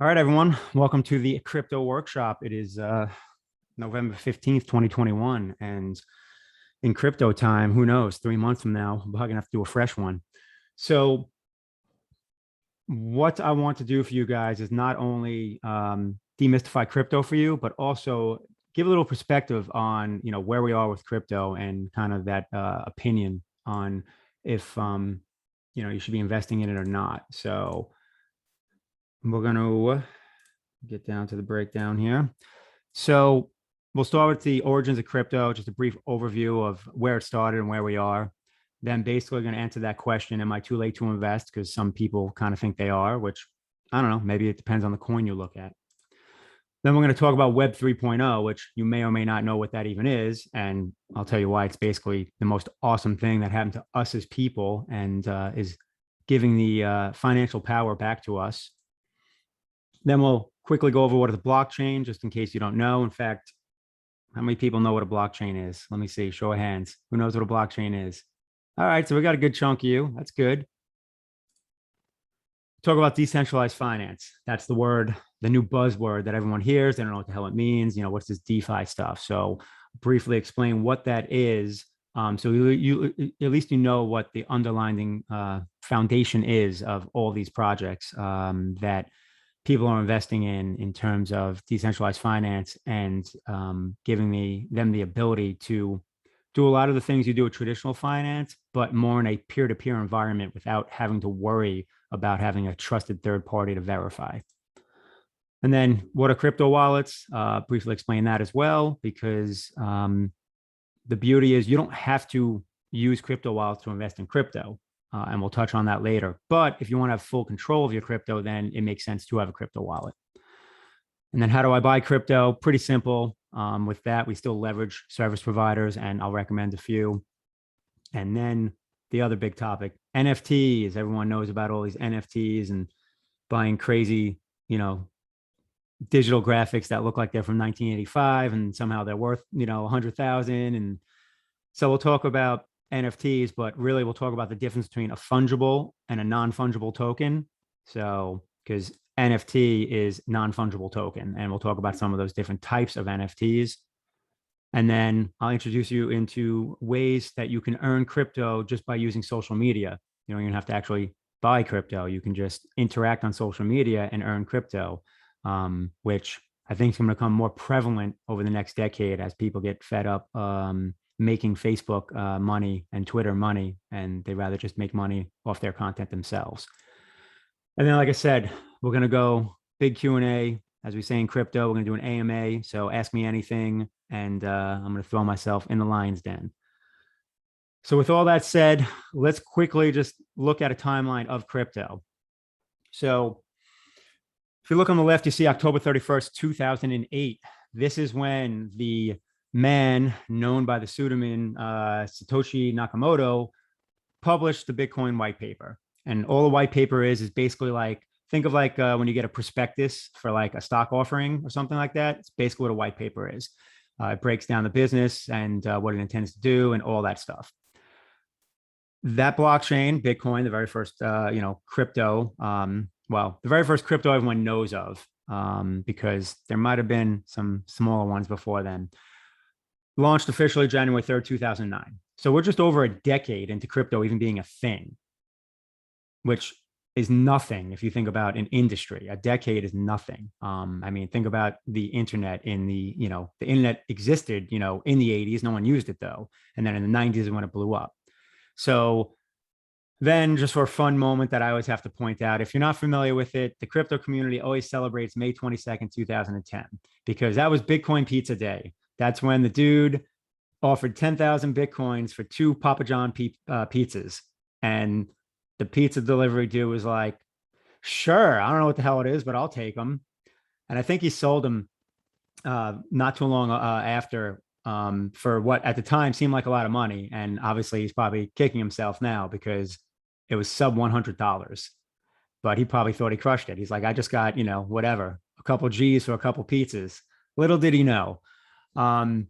All right, everyone. Welcome to the crypto workshop. It is November 15th, 2021. And in crypto time, who knows, 3 months from now, we're going to have to do a fresh one. So, what I want to do for you guys is not only demystify crypto for you, but also give a little perspective on, where we are with crypto and kind of that opinion on if, you should be investing in it or not. So, we're going to get down to the breakdown here. So we'll start with the origins of crypto, just a brief overview of where it started and where we are. Then basically going to answer that question, am I too late to invest? Because some people kind of think they are, which I don't know, maybe it depends on the coin you look at. Then we're going to talk about Web 3.0, which you may or may not know what that even is. And I'll tell you why. It's basically the most awesome thing that happened to us as people and is giving the financial power back to us. Then we'll quickly go over what is a blockchain, just in case you don't know. In fact, how many people know what a blockchain is? Let me see. Show of hands. Who knows what a blockchain is? All right. So we got a good chunk of you. That's good. Talk about decentralized finance. That's the word, the new buzzword that everyone hears. They don't know what the hell it means. What's this DeFi stuff? So briefly explain what that is. So you at least you know what the underlying foundation is of all these projects that people are investing in terms of decentralized finance and giving them the ability to do a lot of the things you do with traditional finance, but more in a peer-to-peer environment without having to worry about having a trusted third party to verify. And then what are crypto wallets? Briefly explain that as well, because the beauty is you don't have to use crypto wallets to invest in crypto. And we'll touch on that later. But if you want to have full control of your crypto, then it makes sense to have a crypto wallet. And then how do I buy crypto? Pretty simple. With that, we still leverage service providers, and I'll recommend a few. And then the other big topic, NFTs. Everyone knows about all these NFTs and buying crazy, digital graphics that look like they're from 1985 and somehow they're worth, 100,000. And so we'll talk about NFTs, but really we'll talk about the difference between a fungible and a non-fungible token. So, because NFT is non-fungible token, and we'll talk about some of those different types of NFTs. And then I'll introduce you into ways that you can earn crypto just by using social media. You don't even have to actually buy crypto. You can just interact on social media and earn crypto, which I think is going to become more prevalent over the next decade as people get fed up making Facebook money and Twitter money, and they rather just make money off their content themselves. And then, like I said, we're going to go big Q&A. As we say in crypto, we're going to do an AMA. So ask me anything, and I'm going to throw myself in the lion's den. So with all that said, let's quickly just look at a timeline of crypto. So if you look on the left, you see October 31st, 2008. This is when the man known by the pseudonym Satoshi Nakamoto published the Bitcoin white paper. And all the white paper is basically like, think of like when you get a prospectus for like a stock offering or something like that. It's basically what a white paper is. It breaks down the business and what it intends to do and all that stuff. That blockchain, Bitcoin, the very first, crypto, the very first crypto everyone knows of, because there might have been some smaller ones before then, launched officially January 3rd, 2009. So we're just over a decade into crypto even being a thing, which is nothing if you think about an industry. A decade is nothing. Think about the internet the internet existed, in the 80s. No one used it though. And then in the 90s is when it blew up. So then just for a fun moment that I always have to point out, if you're not familiar with it, the crypto community always celebrates May 22nd, 2010, because that was Bitcoin Pizza Day. That's when the dude offered 10,000 Bitcoins for 2 Papa John pizzas. And the pizza delivery dude was like, sure, I don't know what the hell it is, but I'll take them. And I think he sold them not too long after for what at the time seemed like a lot of money. And obviously he's probably kicking himself now because it was sub $100. But he probably thought he crushed it. He's like, I just got, whatever, a couple G's for a couple pizzas. Little did he know. Then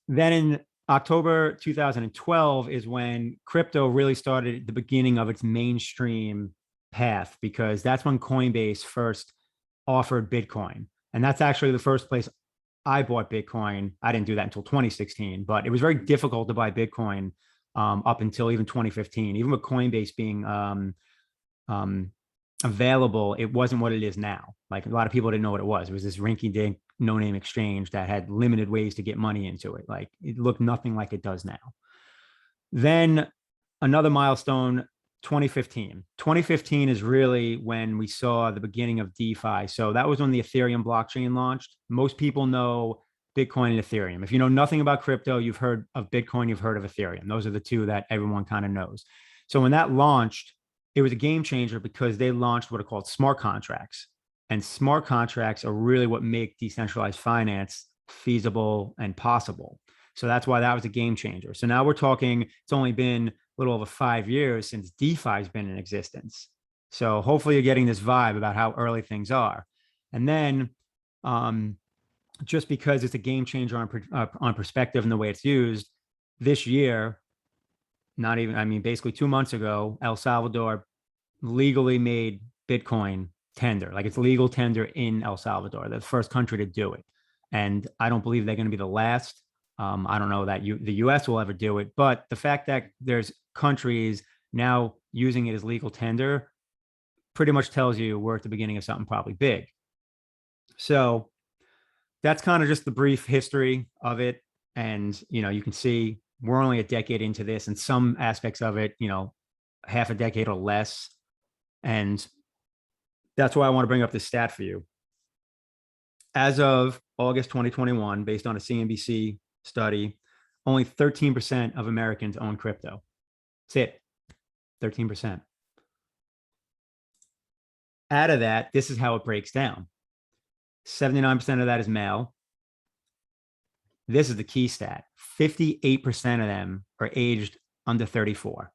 in October 2012 is when crypto really started the beginning of its mainstream path, because that's when Coinbase first offered Bitcoin. And that's actually the first place I bought Bitcoin. I didn't do that until 2016, but it was very difficult to buy Bitcoin up until even 2015. Even with Coinbase being um, available, it wasn't what it is now. Like a lot of people didn't know what it was. It was this rinky-dink, no-name exchange that had limited ways to get money into it. Like it looked nothing like it does now. Then another milestone, 2015. 2015 is really when we saw the beginning of DeFi. So that was when the Ethereum blockchain launched. Most people know Bitcoin and Ethereum. If you know nothing about crypto, you've heard of Bitcoin, you've heard of Ethereum. Those are the two that everyone kind of knows. So when that launched, it was a game changer because they launched what are called smart contracts. And smart contracts are really what make decentralized finance feasible and possible. So that's why that was a game changer. So now we're talking, it's only been a little over 5 years since DeFi has been in existence. So hopefully you're getting this vibe about how early things are. And then just because it's a game changer on perspective and the way it's used, this year, not even, I mean, basically 2 months ago, El Salvador legally made Bitcoin tender. Like it's legal tender in El Salvador. They're the first country to do it. And I don't believe they're going to be the last. I don't know that the US will ever do it, but the fact that there's countries now using it as legal tender pretty much tells you we're at the beginning of something probably big. So that's kind of just the brief history of it. And, you can see we're only a decade into this, and some aspects of it, half a decade or less. And that's why I want to bring up this stat for you. As of August 2021, based on a CNBC study, only 13% of Americans own crypto. That's it, 13%. Out of that, this is how it breaks down. 79% of that is male. This is the key stat. 58% of them are aged under 34.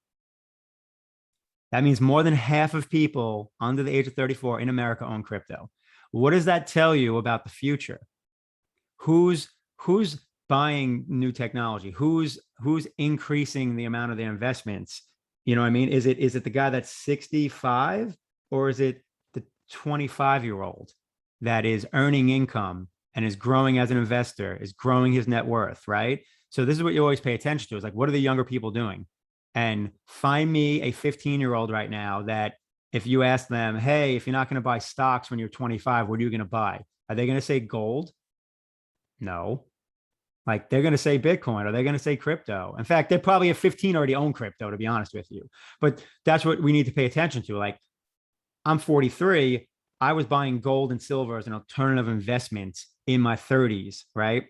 That means more than half of people under the age of 34 in America own crypto. What does that tell you about the future? Who's buying new technology? Who's increasing the amount of their investments? You know what I mean? Is it the guy that's 65, or is it the 25-year-old that is earning income and is growing as an investor, is growing his net worth, right? So this is what you always pay attention to, is like, what are the younger people doing? And find me a 15-year-old right now that if you ask them, hey, if you're not going to buy stocks when you're 25, what are you going to buy? Are they going to say gold? No. Like they're going to say Bitcoin, or they're going to say crypto. In fact, they're probably at 15 already own crypto, to be honest with you. But that's what we need to pay attention to. Like I'm 43. I was buying gold and silver as an alternative investment in my 30s, right?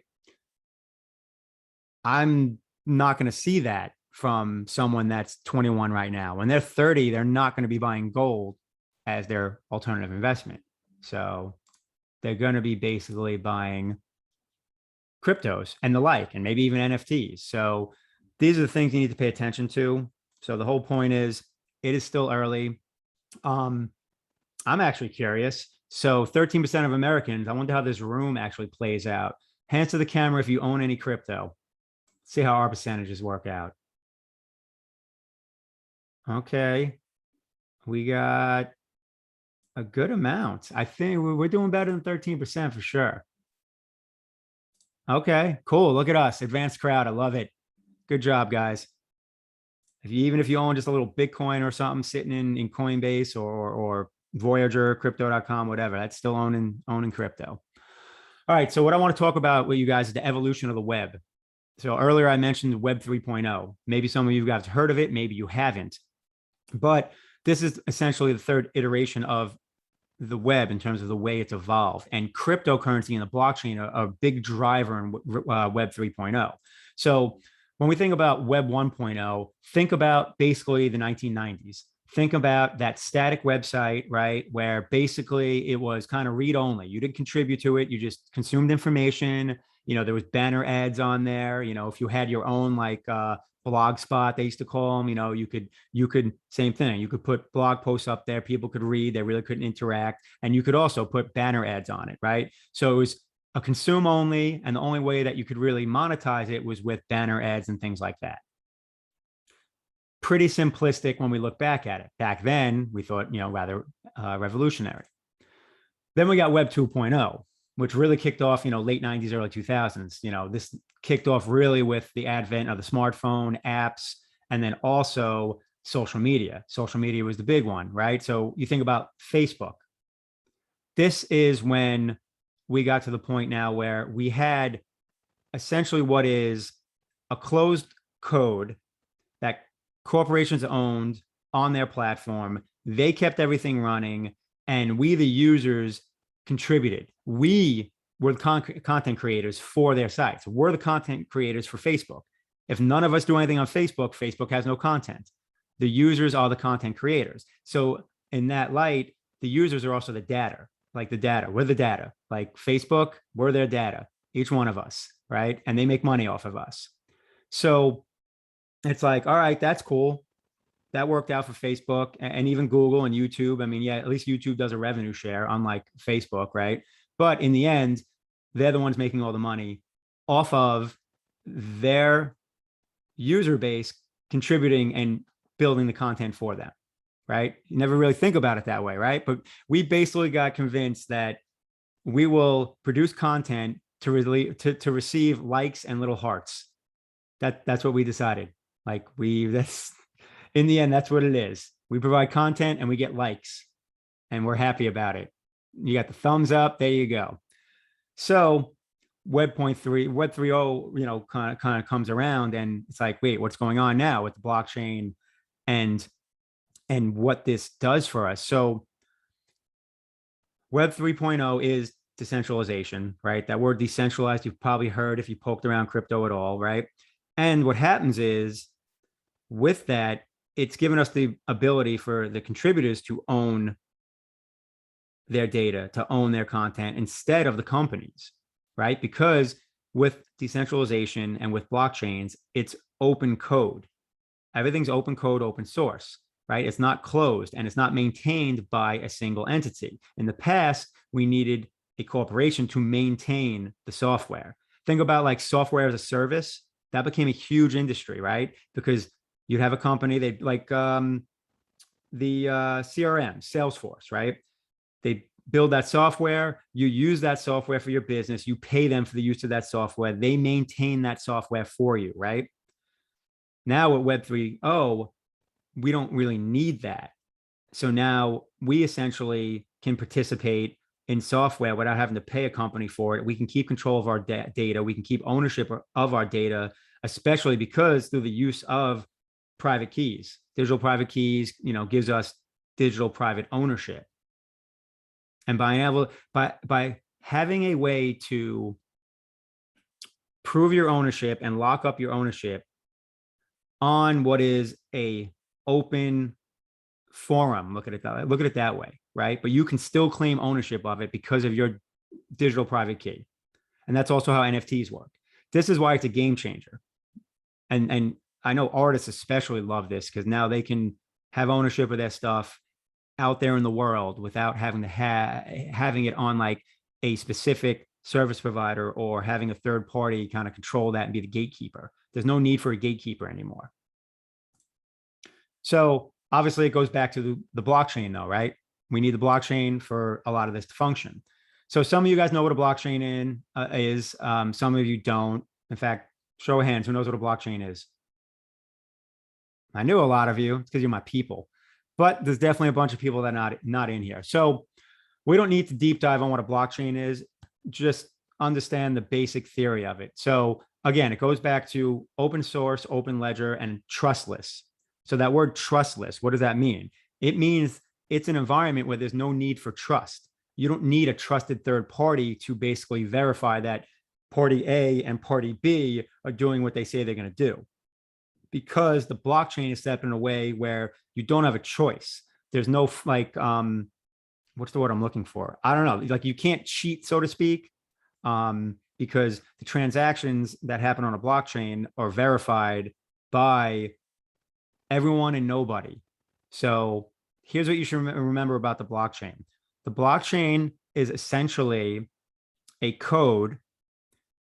I'm not going to see that from someone that's 21 right now. When they're 30, they're not going to be buying gold as their alternative investment. So they're going to be basically buying cryptos and the like, and maybe even NFTs. So these are the things you need to pay attention to. So the whole point is, it is still early. I'm actually curious. So 13% of Americans, I wonder how this room actually plays out. Hands to the camera if you own any crypto. See how our percentages work out. Okay. We got a good amount. I think we're doing better than 13% for sure. Okay, cool. Look at us. Advanced crowd. I love it. Good job, guys. Even if you own just a little Bitcoin or something sitting in Coinbase or Voyager, crypto.com, whatever, that's still owning crypto. All right. So what I want to talk about with you guys is the evolution of the web. So earlier I mentioned Web 3.0. Maybe some of you guys heard of it, maybe you haven't. But this is essentially the third iteration of the web in terms of the way it's evolved. And cryptocurrency and the blockchain are a big driver in Web 3.0. So when we think about Web 1.0, think about basically the 1990s. Think about that static website, right? Where basically it was kind of read only. You didn't contribute to it. You just consumed information. There was banner ads on there. If you had your own like blog spot, they used to call them, you could same thing. You could put blog posts up there. People could read, they really couldn't interact. And you could also put banner ads on it, right? So it was a consume only. And the only way that you could really monetize it was with banner ads and things like that. Pretty simplistic when we look back at it. Back then, we thought, rather revolutionary. Then we got Web 2.0, which really kicked off, late 90s, early 2000s. This kicked off really with the advent of the smartphone apps, and then also social media. Social media was the big one, right? So you think about Facebook. This is when we got to the point now where we had essentially what is a closed code that corporations owned on their platform. They kept everything running, and we, the users, contributed. We were the content creators for their sites. We're the content creators for Facebook. If none of us do anything on Facebook, Facebook has no content. The users are the content creators. So in that light, the users are also the data, like the data. We're the data. Like Facebook, we're their data, each one of us, right? And they make money off of us. So it's like, all right, that's cool. That worked out for Facebook and even Google and YouTube. I mean, yeah, at least YouTube does a revenue share, unlike Facebook, right? But in the end, they're the ones making all the money off of their user base contributing and building the content for them, right? You never really think about it that way, right? But we basically got convinced that we will produce content to receive likes and little hearts. That's what we decided. Like that's in the end, that's what it is. We provide content and we get likes, and we're happy about it. You got the thumbs up. There you go. So Web 3.0, kind of comes around, and it's like, wait, what's going on now with the blockchain and what this does for us? So Web 3.0 is decentralization, right? That word decentralized, you've probably heard if you poked around crypto at all, right? And what happens is with that, it's given us the ability for the contributors to own their data, to own their content instead of the companies, right? Because with decentralization and with blockchains, it's open code. Everything's open code, open source, right? It's not closed and it's not maintained by a single entity. In the past, we needed a corporation to maintain the software. Think about like software as a service. That became a huge industry, right? Because you'd have a company, they'd like the CRM, Salesforce, right? They build that software, you use that software for your business, you pay them for the use of that software, they maintain that software for you, right? Now with Web 3.0, we don't really need that. So now we essentially can participate in software without having to pay a company for it. We can keep control of our data. We can keep ownership of our data, especially because through the use of private keys, digital private keys, gives us digital private ownership. And by having a way to prove your ownership and lock up your ownership on what is a open forum, look at it that way, right? But you can still claim ownership of it because of your digital private key. And that's also how NFTs work. This is why it's a game changer. And I know artists especially love this because now they can have ownership of their stuff out there in the world without having to having it on like a specific service provider or having a third party kind of control that and be the gatekeeper. There's no need for a gatekeeper anymore. So obviously it goes back to the blockchain though, right? We need the blockchain for a lot of this to function. So some of you guys know what a blockchain is. Some of you don't. In fact, show of hands, who knows what a blockchain is? I knew a lot of you. It's because you're my people. But there's definitely a bunch of people that are not in here. So we don't need to deep dive on what a blockchain is. Just understand the basic theory of it. So again, it goes back to open source, open ledger, and trustless. So that word trustless, what does that mean? It means it's an environment where there's no need for trust. You don't need a trusted third party to basically verify that party A and party B are doing what they say they're going to do. Because the blockchain is set up in a way where you don't have a choice. There's no like, what's the word I'm looking for? I don't know. Like you can't cheat, so to speak, because the transactions that happen on a blockchain are verified by everyone and nobody. So here's what you should remember about the blockchain. The blockchain is essentially a code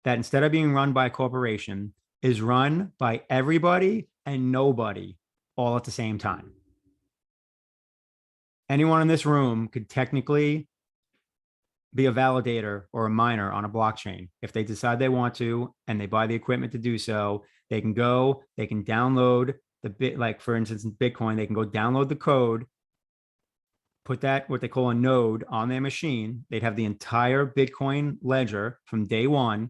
that instead of being run by a corporation, is run by everybody and nobody all at the same time. Anyone in this room could technically be a validator or a miner on a blockchain. If they decide they want to and they buy the equipment to do so, they can go, they can download the bit, like for instance, in Bitcoin, they can go download the code, put that, what they call a node, on their machine. They'd have the entire Bitcoin ledger from day one,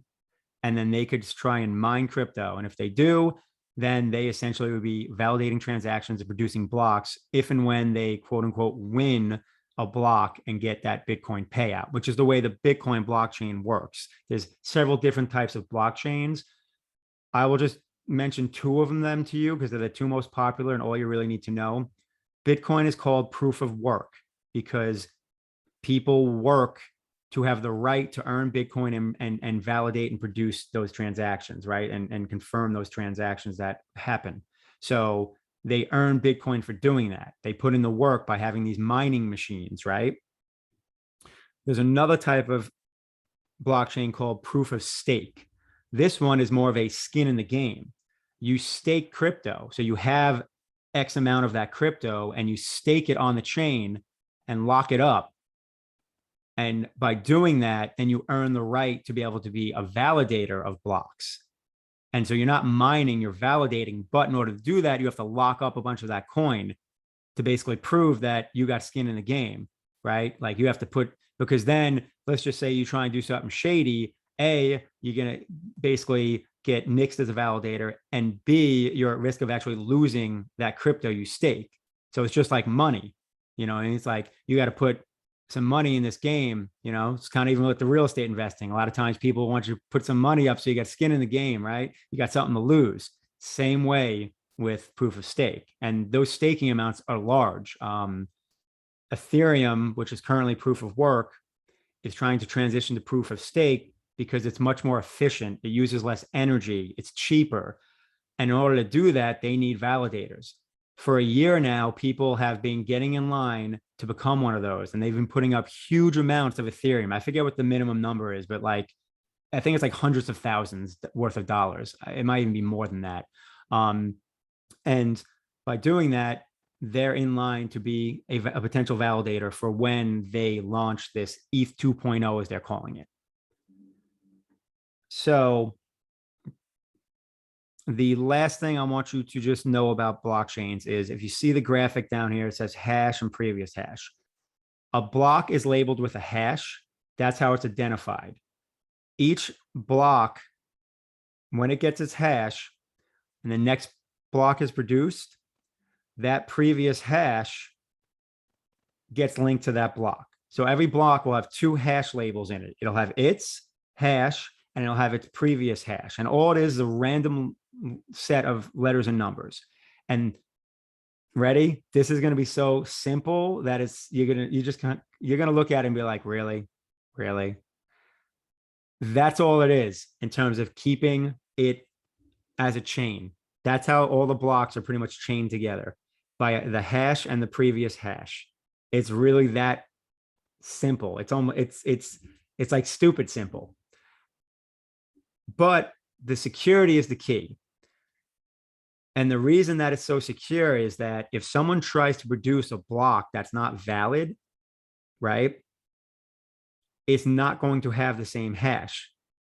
and then they could try and mine crypto. And if they do, then they essentially would be validating transactions and producing blocks if and when they quote unquote win a block and get that Bitcoin payout, which is the way the Bitcoin blockchain works. There's several different types of blockchains. I will just mention two of them to you because they're the two most popular and all you really need to know. Bitcoin is called proof of work because people work to have the right to earn Bitcoin and validate and produce those transactions, right? And confirm those transactions that happen. So they earn Bitcoin for doing that. They put in the work by having these mining machines, right? There's another type of blockchain called proof of stake. This one is more of a skin in the game. You stake crypto. So you have X amount of that crypto and you stake it on the chain and lock it up. And by doing that, then you earn the right to be able to be a validator of blocks. And so you're not mining, you're validating. But in order to do that, you have to lock up a bunch of that coin to basically prove that you got skin in the game, right? Like you have to put, because then let's just say you try and do something shady. A, you're going to basically get nixed as a validator. And B, you're at risk of actually losing that crypto you stake. So it's just like money, and it's like you got to put some money in this game, it's kind of even with the real estate investing. A lot of times people want you to put some money up so you got skin in the game, right? You got something to lose. Same way with proof of stake. And those staking amounts are large. Ethereum, which is currently proof of work, is trying to transition to proof of stake because it's much more efficient. It uses less energy. It's cheaper. And in order to do that, they need validators. For a year now, people have been getting in line to become one of those. And they've been putting up huge amounts of Ethereum. I forget what the minimum number is, but I think it's like hundreds of thousands worth of dollars. It might even be more than that. And by doing that, they're in line to be a potential validator for when they launch this ETH 2.0, as they're calling it. So the last thing I want you to just know about blockchains is if you see the graphic down here, it says hash and previous hash. A block is labeled with a hash. That's how it's identified. Each block, when it gets its hash and the next block is produced, that previous hash gets linked to that block. So every block will have two hash labels in it. It'll have its hash and it'll have its previous hash. And all it is a random set of letters and numbers. And ready? This is going to be so simple that you're going to look at it and be like, really? That's all it is in terms of keeping it as a chain. That's how all the blocks are pretty much chained together by the hash and the previous hash. It's really that simple. It's almost, it's like stupid simple. But the security is the key. And the reason that it's so secure is that if someone tries to produce a block that's not valid, right, it's not going to have the same hash.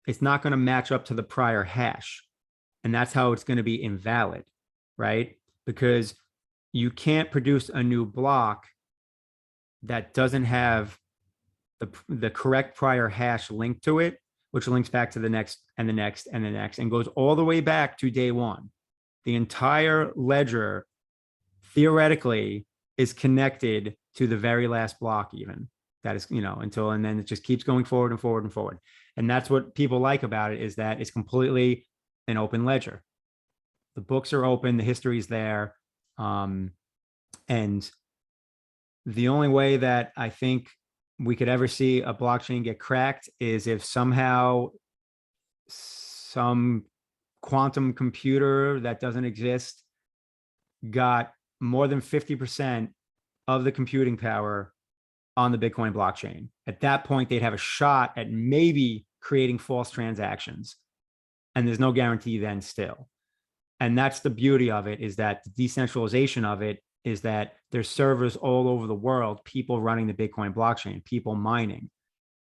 It's not going to match up to the prior hash. And that's how it's going to be invalid, right? Because you can't produce a new block that doesn't have the correct prior hash linked to it, which links back to the next and the next and the next and goes all the way back to day one. The entire ledger theoretically is connected to the very last block even. That is, until, and then it just keeps going forward and forward and forward. And that's what people like about it, is that it's completely an open ledger. The books are open, the history is there. And the only way that I think we could ever see a blockchain get cracked is if somehow some quantum computer that doesn't exist got more than 50% of the computing power on the Bitcoin blockchain. At that point, they'd have a shot at maybe creating false transactions. And there's no guarantee then still. And that's the beauty of it, is that the decentralization of it is that there's servers all over the world, people running the Bitcoin blockchain, people mining.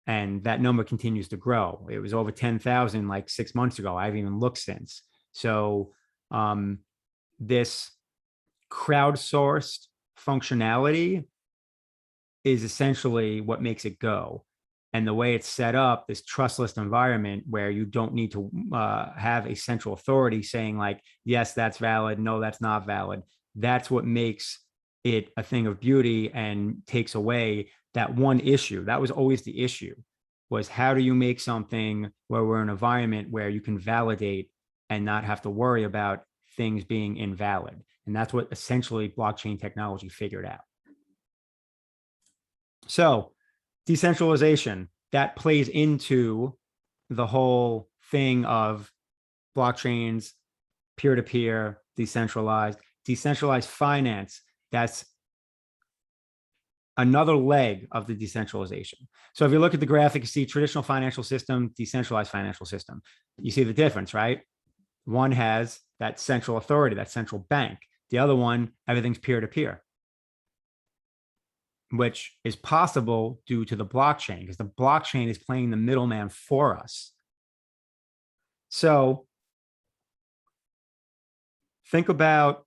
And that number continues to grow. It was over 10,000 like 6 months ago. I haven't even looked since. So this crowdsourced functionality is essentially what makes it go. And the way it's set up, this trustless environment where you don't need to have a central authority saying like, yes, that's valid. No, that's not valid. That's what makes it a thing of beauty and takes away that one issue. That was always the issue, was how do you make something where we're in an environment where you can validate and not have to worry about things being invalid. And that's what essentially blockchain technology figured out. So decentralization, that plays into the whole thing of blockchains, peer-to-peer, decentralized finance. That's another leg of the decentralization. So if you look at the graphic, you see traditional financial system, decentralized financial system. You see the difference, right? One has that central authority, that central bank. The other one, everything's peer-to-peer, which is possible due to the blockchain, because the blockchain is playing the middleman for us. So think about,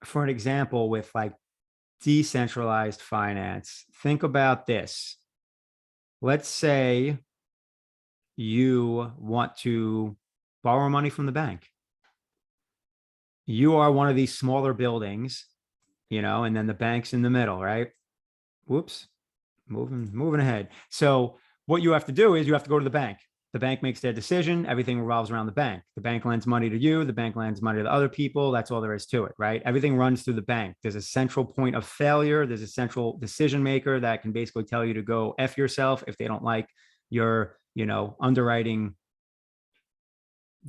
for an example, with like decentralized finance, think about this. Let's say you want to borrow money from the bank. You are one of these smaller buildings, and then the bank's in the middle, right? Whoops, moving ahead. So what you have to do is you have to go to the bank. The bank makes their decision. Everything revolves around the bank. The bank lends money to you. The bank lends money to other people. That's all there is to it, right? Everything runs through the bank. There's a central point of failure. There's a central decision maker that can basically tell you to go F yourself if they don't like your, underwriting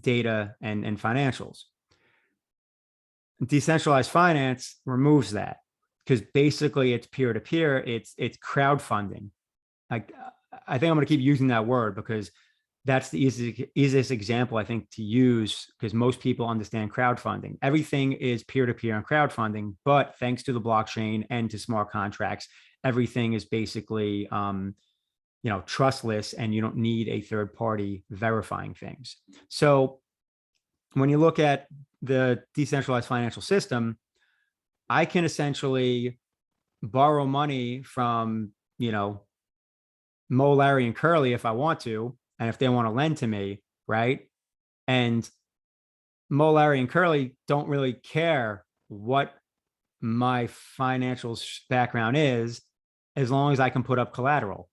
data and financials. Decentralized finance removes that, because basically it's peer-to-peer. It's crowdfunding. Like, I think I'm going to keep using that word because that's the easiest example I think to use, because most people understand crowdfunding. Everything is peer-to-peer and crowdfunding, but thanks to the blockchain and to smart contracts, everything is basically trustless, and you don't need a third party verifying things. So when you look at the decentralized financial system, I can essentially borrow money from, Mo, Larry, and Curly if I want to, and if they want to lend to me, right? And Mo, Larry, and Curly don't really care what my financial background is, as long as I can put up collateral.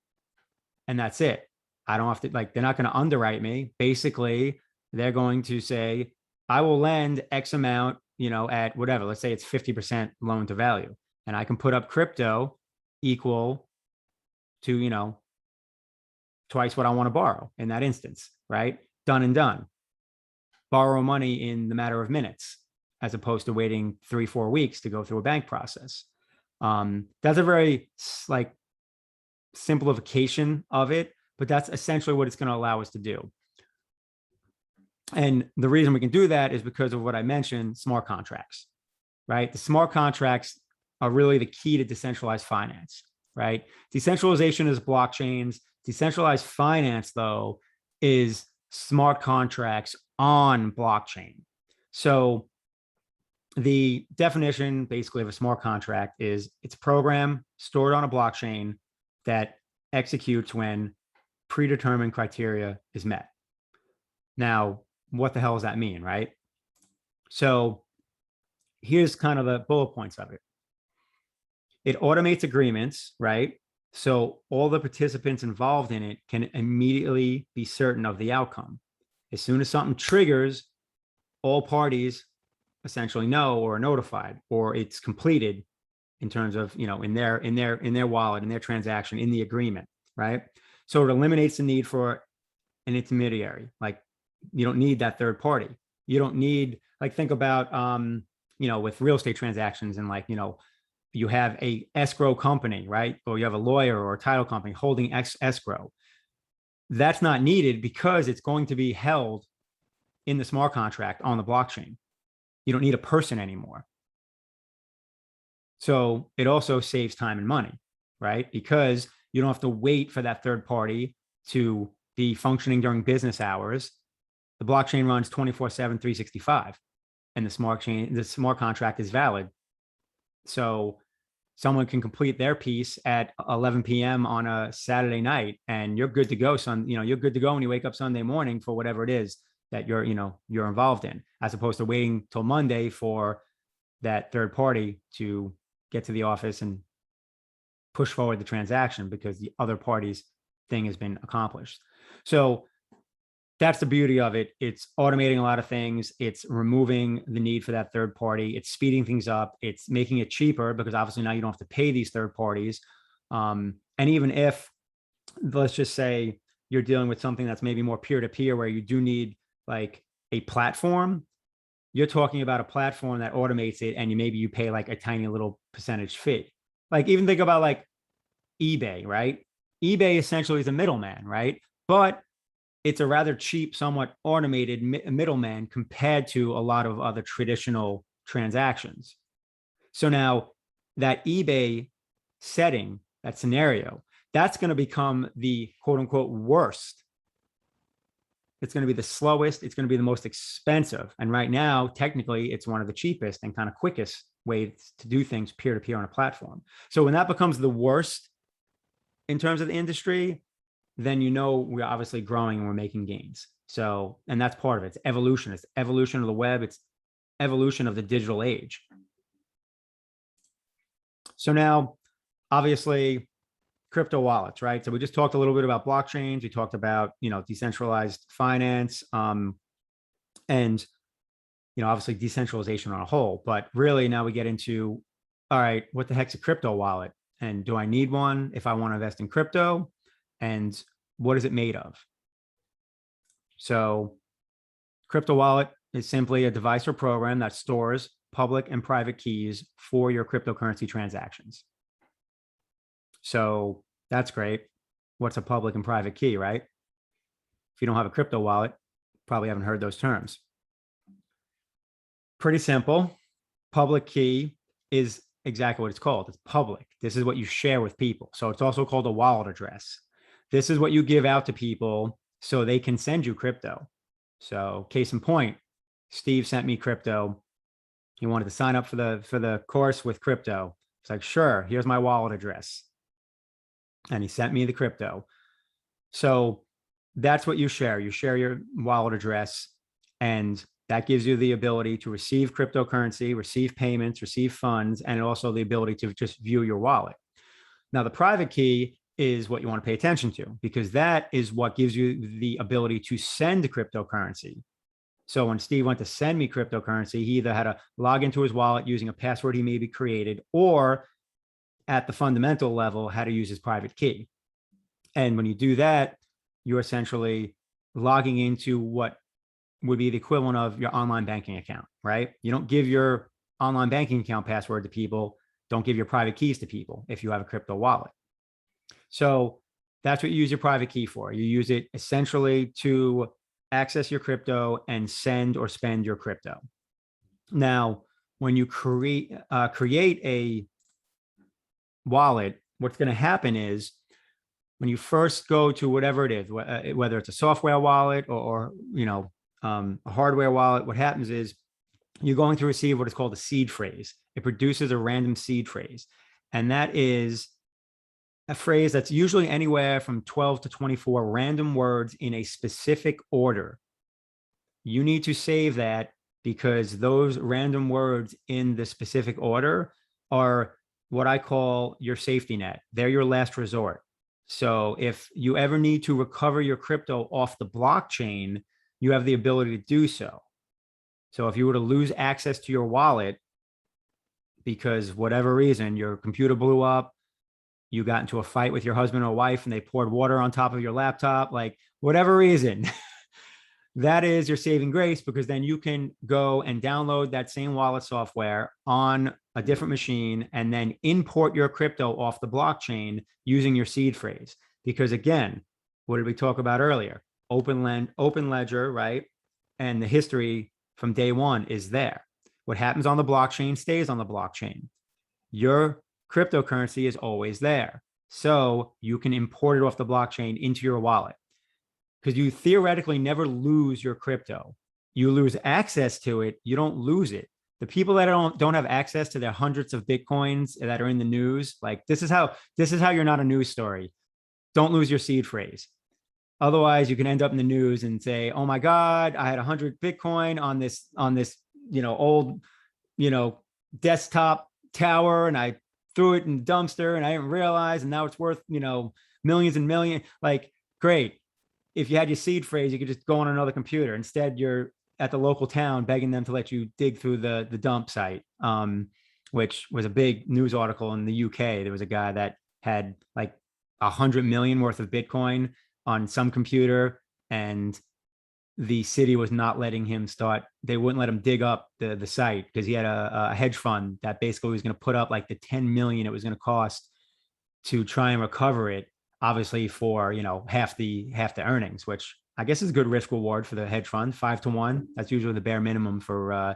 And that's it. I don't have to, they're not going to underwrite me. Basically, they're going to say, I will lend X amount, at whatever, let's say it's 50% loan to value. And I can put up crypto equal to, twice what I want to borrow in that instance, right? Done and done. Borrow money in the matter of minutes, as opposed to waiting 3-4 weeks to go through a bank process. That's a very simplification of it, but that's essentially what it's going to allow us to do. And the reason we can do that is because of what I mentioned, smart contracts, right? The smart contracts are really the key to decentralized finance, right? Decentralization is blockchains. Decentralized finance, though, is smart contracts on blockchain. So the definition basically of a smart contract is it's a program stored on a blockchain that executes when predetermined criteria is met. Now, what the hell does that mean, right? So here's kind of the bullet points of it. It automates agreements, right? So all the participants involved in it can immediately be certain of the outcome. As soon as something triggers, all parties essentially know or are notified, or it's completed in terms of, in their wallet, in their transaction, in the agreement, right? So it eliminates the need for an intermediary. Like, you don't need that third party. You don't need, think about, with real estate transactions and you have a escrow company, right? Or you have a lawyer or a title company holding escrow. That's not needed because it's going to be held in the smart contract on the blockchain. You don't need a person anymore. So it also saves time and money, right? Because You don't have to wait for that third party to be functioning during business hours. The blockchain runs 24/7, 365, and the smart contract is valid. So someone can complete their piece at 11 p.m. on a Saturday night, and you're good to go. You're good to go when you wake up Sunday morning for whatever it is that you're involved in, as opposed to waiting till Monday for that third party to get to the office and push forward the transaction because the other party's thing has been accomplished. So that's the beauty of it. It's automating a lot of things. It's removing the need for that third party. It's speeding things up. It's making it cheaper because obviously now you don't have to pay these third parties. And even if, let's just say, you're dealing with something that's maybe more peer-to-peer where you do need like a platform, you're talking about a platform that automates it, and maybe you pay like a tiny little percentage fee. Like even think about like eBay, right? eBay essentially is a middleman, right? But it's a rather cheap, somewhat automated middleman compared to a lot of other traditional transactions. So now that eBay setting, that scenario, that's going to become the quote unquote worst. It's going to be the slowest. It's going to be the most expensive. And right now, technically, it's one of the cheapest and kind of quickest ways to do things peer-to-peer on a platform. So when that becomes the worst in terms of the industry, then we're obviously growing and we're making gains. So, and that's part of it. It's evolution. It's evolution of the web. It's evolution of the digital age. So now, obviously, crypto wallets, right? So we just talked a little bit about blockchains. We talked about, decentralized finance, and, obviously decentralization on a whole. But really now we get into, all right, what the heck's a crypto wallet? And do I need one if I want to invest in crypto? And what is it made of? So crypto wallet is simply a device or program that stores public and private keys for your cryptocurrency transactions. So that's great. What's a public and private key, right? If you don't have a crypto wallet, probably haven't heard those terms. Pretty simple. Public key is exactly what it's called. It's public. This is what you share with people. So it's also called a wallet address. This is what you give out to people so they can send you crypto. So case in point, Steve sent me crypto. He wanted to sign up for the course with crypto. It's like, sure, here's my wallet address. And he sent me the crypto. So that's what you share. You share your wallet address, and that gives you the ability to receive cryptocurrency, receive payments, receive funds, and also the ability to just view your wallet. Now, the private key is what you want to pay attention to, because that is what gives you the ability to send cryptocurrency. So when Steve went to send me cryptocurrency, he either had to log into his wallet using a password he maybe created, or at the fundamental level, had to use his private key. And when you do that, you're essentially logging into what would be the equivalent of your online banking account, right? You don't give your online banking account password to people. Don't give your private keys to people if you have a crypto wallet. So that's what you use your private key for. You use it essentially to access your crypto and send or spend your crypto. Now, when you create a wallet, what's going to happen is when you first go to whatever it is, whether it's a software wallet or a hardware wallet, what happens is you're going to receive what is called a seed phrase. It produces a random seed phrase. And that is a phrase that's usually anywhere from 12 to 24 random words in a specific order. You need to save that because those random words in the specific order are what I call your safety net. They're your last resort. So if you ever need to recover your crypto off the blockchain, you have the ability to do so. So if you were to lose access to your wallet because whatever reason, your computer blew up, you got into a fight with your husband or wife and they poured water on top of your laptop, like whatever reason, that is your saving grace, because then you can go and download that same wallet software on a different machine and then import your crypto off the blockchain using your seed phrase. Because again, what did we talk about earlier? Open ledger, right? And the history from day one is there. What happens on the blockchain stays on the blockchain. Your cryptocurrency is always there. So you can import it off the blockchain into your wallet, because you theoretically never lose your crypto. You lose access to it. You don't lose it. The people that don't have access to their hundreds of Bitcoins that are in the news, like this is how you're not a news story. Don't lose your seed phrase. Otherwise, you can end up in the news and say, "Oh my God, I had 100 Bitcoin on this old desktop tower, and I threw it in the dumpster, and I didn't realize, and now it's worth millions and millions." Like, great. If you had your seed phrase, you could just go on another computer. Instead, you're at the local town begging them to let you dig through the dump site, which was a big news article in the UK. There was a guy that had like 100 million worth of Bitcoin on some computer, and the city was not letting him start. They wouldn't let him dig up the site because he had a hedge fund that basically was going to put up like the 10 million it was going to cost to try and recover it, obviously for half the earnings, which I guess is a good risk reward for the hedge fund. 5 to 1, that's usually the bare minimum for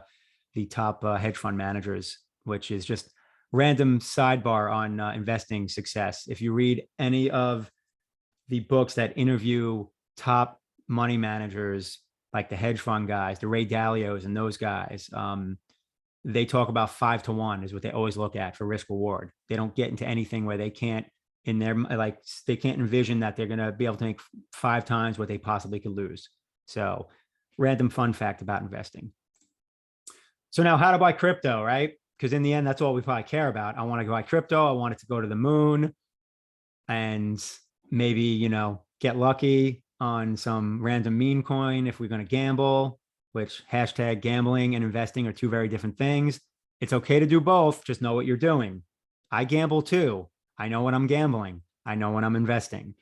the top hedge fund managers, which is just random sidebar on investing success. If you read any of the books that interview top money managers, like the hedge fund guys, the Ray Dalios and those guys, they talk about 5 to 1 is what they always look at for risk reward. They don't get into anything where they can't they can't envision that they're going to be able to make 5 times what they possibly could lose. So random fun fact about investing. So now how to buy crypto, right? Because in the end, that's all we probably care about. I want to buy crypto. I want it to go to the moon and maybe, get lucky on some random meme coin if we're going to gamble, which hashtag gambling and investing are two very different things. It's okay to do both. Just know what you're doing. I gamble too. I know when I'm gambling. I know when I'm investing.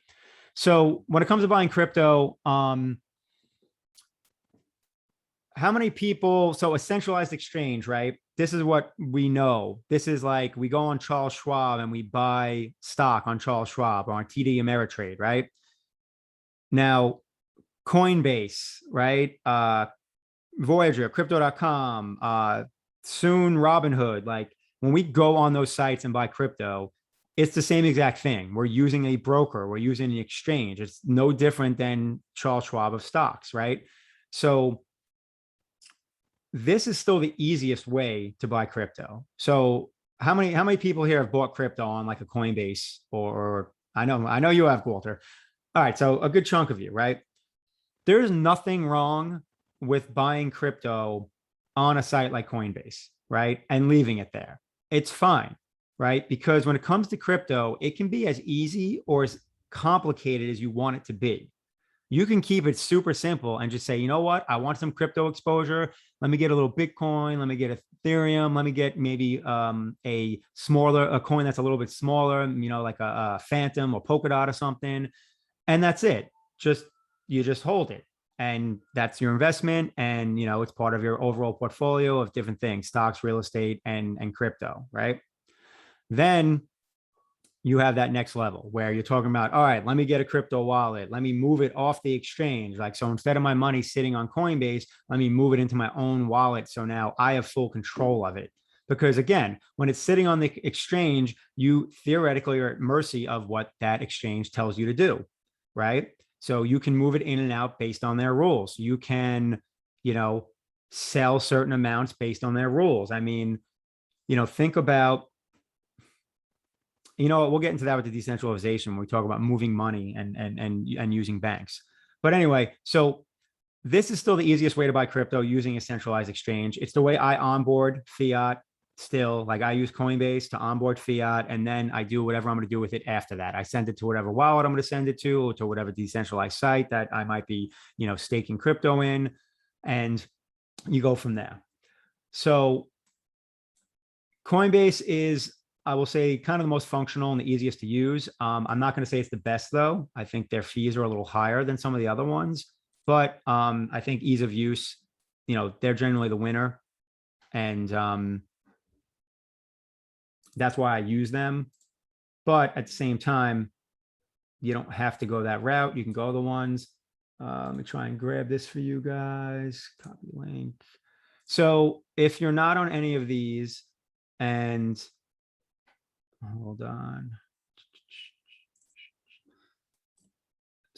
So when it comes to buying crypto, how many people, so a centralized exchange, right? This is what we know. This is like we go on Charles Schwab and we buy stock on Charles Schwab or on TD Ameritrade, right? Now, Coinbase, right? Voyager, crypto.com, soon Robinhood. Like when we go on those sites and buy crypto, it's the same exact thing. We're using a broker, we're using an exchange. It's no different than Charles Schwab of stocks, right? So this is still the easiest way to buy crypto. So how many people here have bought crypto on like a Coinbase or I know you have, Walter. All right, so a good chunk of you, right? There's nothing wrong with buying crypto on a site like Coinbase, right? And leaving it there. It's fine, right? Because when it comes to crypto, it can be as easy or as complicated as you want it to be. You can keep it super simple and just say, you know what? I want some crypto exposure. Let me get a little Bitcoin. Let me get Ethereum. Let me get maybe a coin that's a little bit smaller, like a Phantom or Polkadot or something. And that's it. You just hold it. And that's your investment. And, it's part of your overall portfolio of different things, stocks, real estate, and crypto, right? Then you have that next level where you're talking about, all right, let me get a crypto wallet. Let me move it off the exchange. Like, so instead of my money sitting on Coinbase, let me move it into my own wallet. So now I have full control of it. Because again, when it's sitting on the exchange, you theoretically are at mercy of what that exchange tells you to do, right? So you can move it in and out based on their rules. You can, sell certain amounts based on their rules. I mean, think about, we'll get into that with the decentralization when we talk about moving money and using banks. But anyway, so this is still the easiest way to buy crypto using a centralized exchange. It's the way I onboard fiat still. Like I use Coinbase to onboard fiat, and then I do whatever I'm going to do with it after that. I send it to whatever wallet I'm going to send it to, or to whatever decentralized site that I might be, staking crypto in, and you go from there. So Coinbase is, I will say, kind of the most functional and the easiest to use. I'm not going to say it's the best, though. I think their fees are a little higher than some of the other ones, but I think ease of use, they're generally the winner. And that's why I use them. But at the same time, you don't have to go that route. You can go the ones. Let me try and grab this for you guys. Copy link. So if you're not on any of these, and hold on.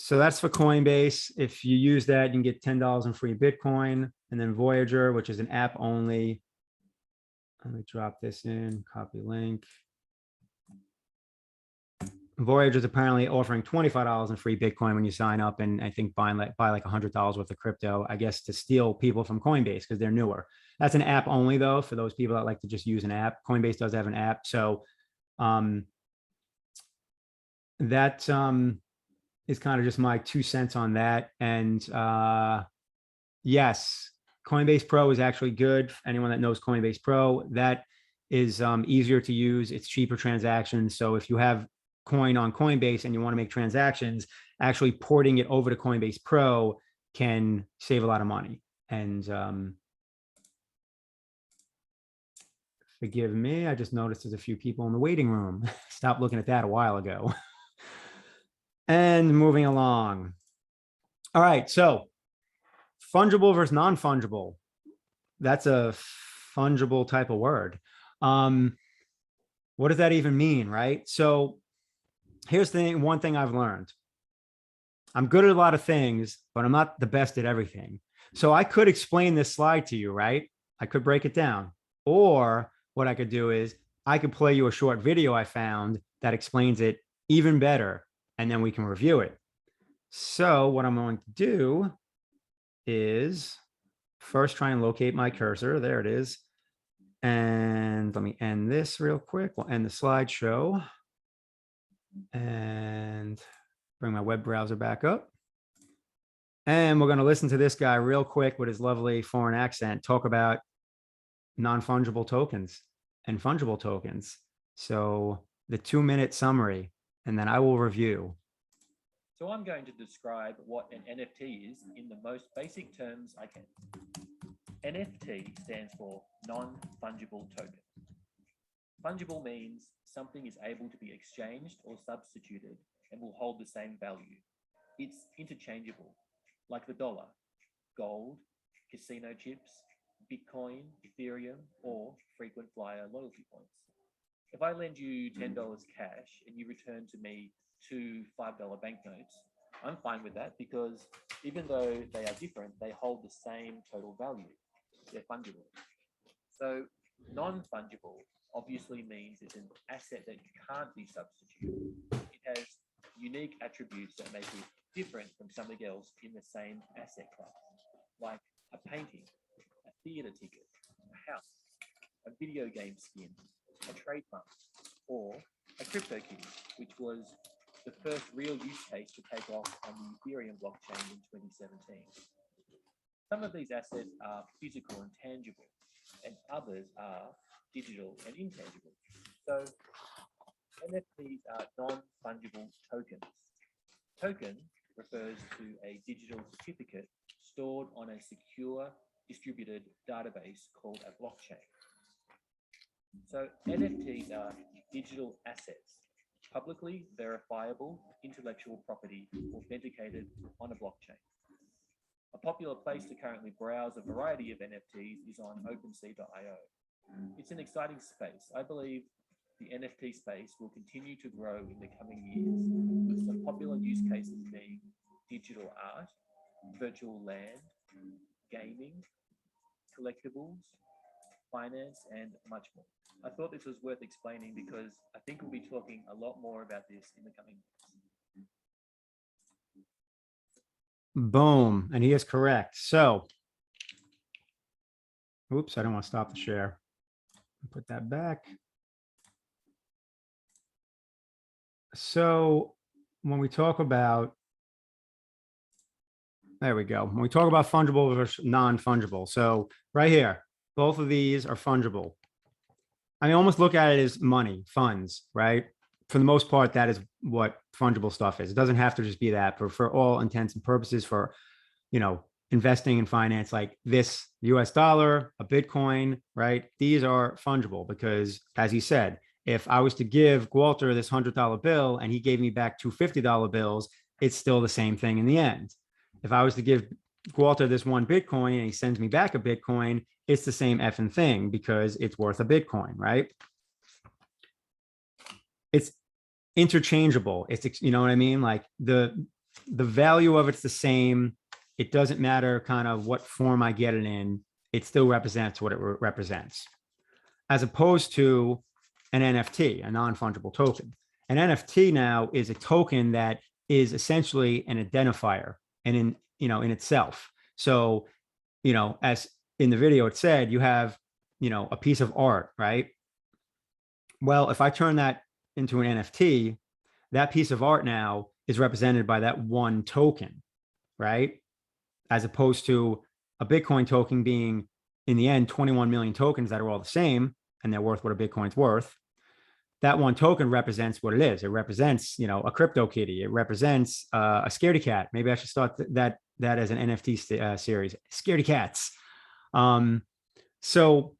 So that's for Coinbase. If you use that, you can get $10 in free Bitcoin. And then Voyager, which is an app only. Let me drop this in, copy link. Voyager is apparently offering $25 in free Bitcoin when you sign up, and I think buy like $100 worth of crypto, I guess, to steal people from Coinbase because they're newer. That's an app only, though, for those people that like to just use an app. Coinbase does have an app. So that is kind of just my 2 cents on that. And yes, Coinbase Pro is actually good. Anyone that knows Coinbase Pro, that is easier to use. It's cheaper transactions. So if you have coin on Coinbase and you want to make transactions, actually porting it over to Coinbase Pro can save a lot of money. And forgive me, I just noticed there's a few people in the waiting room. Stopped looking at that a while ago. And moving along. All right, so fungible versus non-fungible. That's a fungible type of word. What does that even mean, right? So here's the thing, one thing I've learned. I'm good at a lot of things, but I'm not the best at everything. So I could explain this slide to you, right? I could break it down. Or what I could do is I could play you a short video I found that explains it even better, and then we can review it. So what I'm going to do is first try and locate my cursor. There it is. And let me end this real quick. We'll end the slideshow and bring my web browser back up. And we're going to listen to this guy real quick with his lovely foreign accent talk about non-fungible tokens and fungible tokens. So the 2-minute summary, and then I will review. So I'm going to describe what an NFT is in the most basic terms I can. NFT stands for non-fungible token. Fungible means something is able to be exchanged or substituted and will hold the same value. It's interchangeable, like the dollar, gold, casino chips, Bitcoin, Ethereum, or frequent flyer loyalty points. If I lend you $10 cash and you return to me 2 $5 banknotes, I'm fine with that because even though they are different, they hold the same total value. They're fungible. So non-fungible obviously means it's an asset that can't be substituted. It has unique attributes that make it different from something else in the same asset class, like a painting, a theater ticket, a house, a video game skin, a trademark, or a crypto key, which was the first real use case to take off on the Ethereum blockchain in 2017. Some of these assets are physical and tangible, and others are digital and intangible. So NFTs are non-fungible tokens. Token refers to a digital certificate stored on a secure distributed database called a blockchain. So NFTs are digital assets, publicly verifiable intellectual property authenticated on a blockchain. A popular place to currently browse a variety of NFTs is on OpenSea.io. It's an exciting space. I believe the NFT space will continue to grow in the coming years, with some popular use cases being digital art, virtual land, gaming, collectibles, finance, and much more. I thought this was worth explaining because I think we'll be talking a lot more about this in the coming months. Boom. And he is correct. So, oops, I don't want to stop the share. Put that back. So when we talk about, there we go. When we talk about fungible versus non-fungible. So right here, both of these are fungible. I mean, almost look at it as money, funds, right? For the most part, that is what fungible stuff is. It doesn't have to just be that, but for all intents and purposes, for, you know, investing in finance, like this US dollar, a Bitcoin, right? These are fungible because, as he said, if I was to give Walter this $100 bill and he gave me back two $50 bills, it's still the same thing in the end. If I was to give Walter this one Bitcoin and he sends me back a Bitcoin, it's the same effing thing because it's worth a Bitcoin, right? It's interchangeable. It's, you know what I mean? Like the value of it's the same. It doesn't matter kind of what form I get it in. It still represents what it represents, as opposed to an NFT, a non-fungible token. An NFT now is a token that is essentially an identifier and in itself. So, as in the video it said, you have, a piece of art, right? Well, if I turn that into an NFT, that piece of art now is represented by that one token, right? As opposed to a Bitcoin token being, in the end, 21 million tokens that are all the same and they're worth what a Bitcoin's worth. That one token represents what it is. It represents, a crypto kitty. It represents a scaredy cat. Maybe I should start that as an NFT series, scaredy cats. So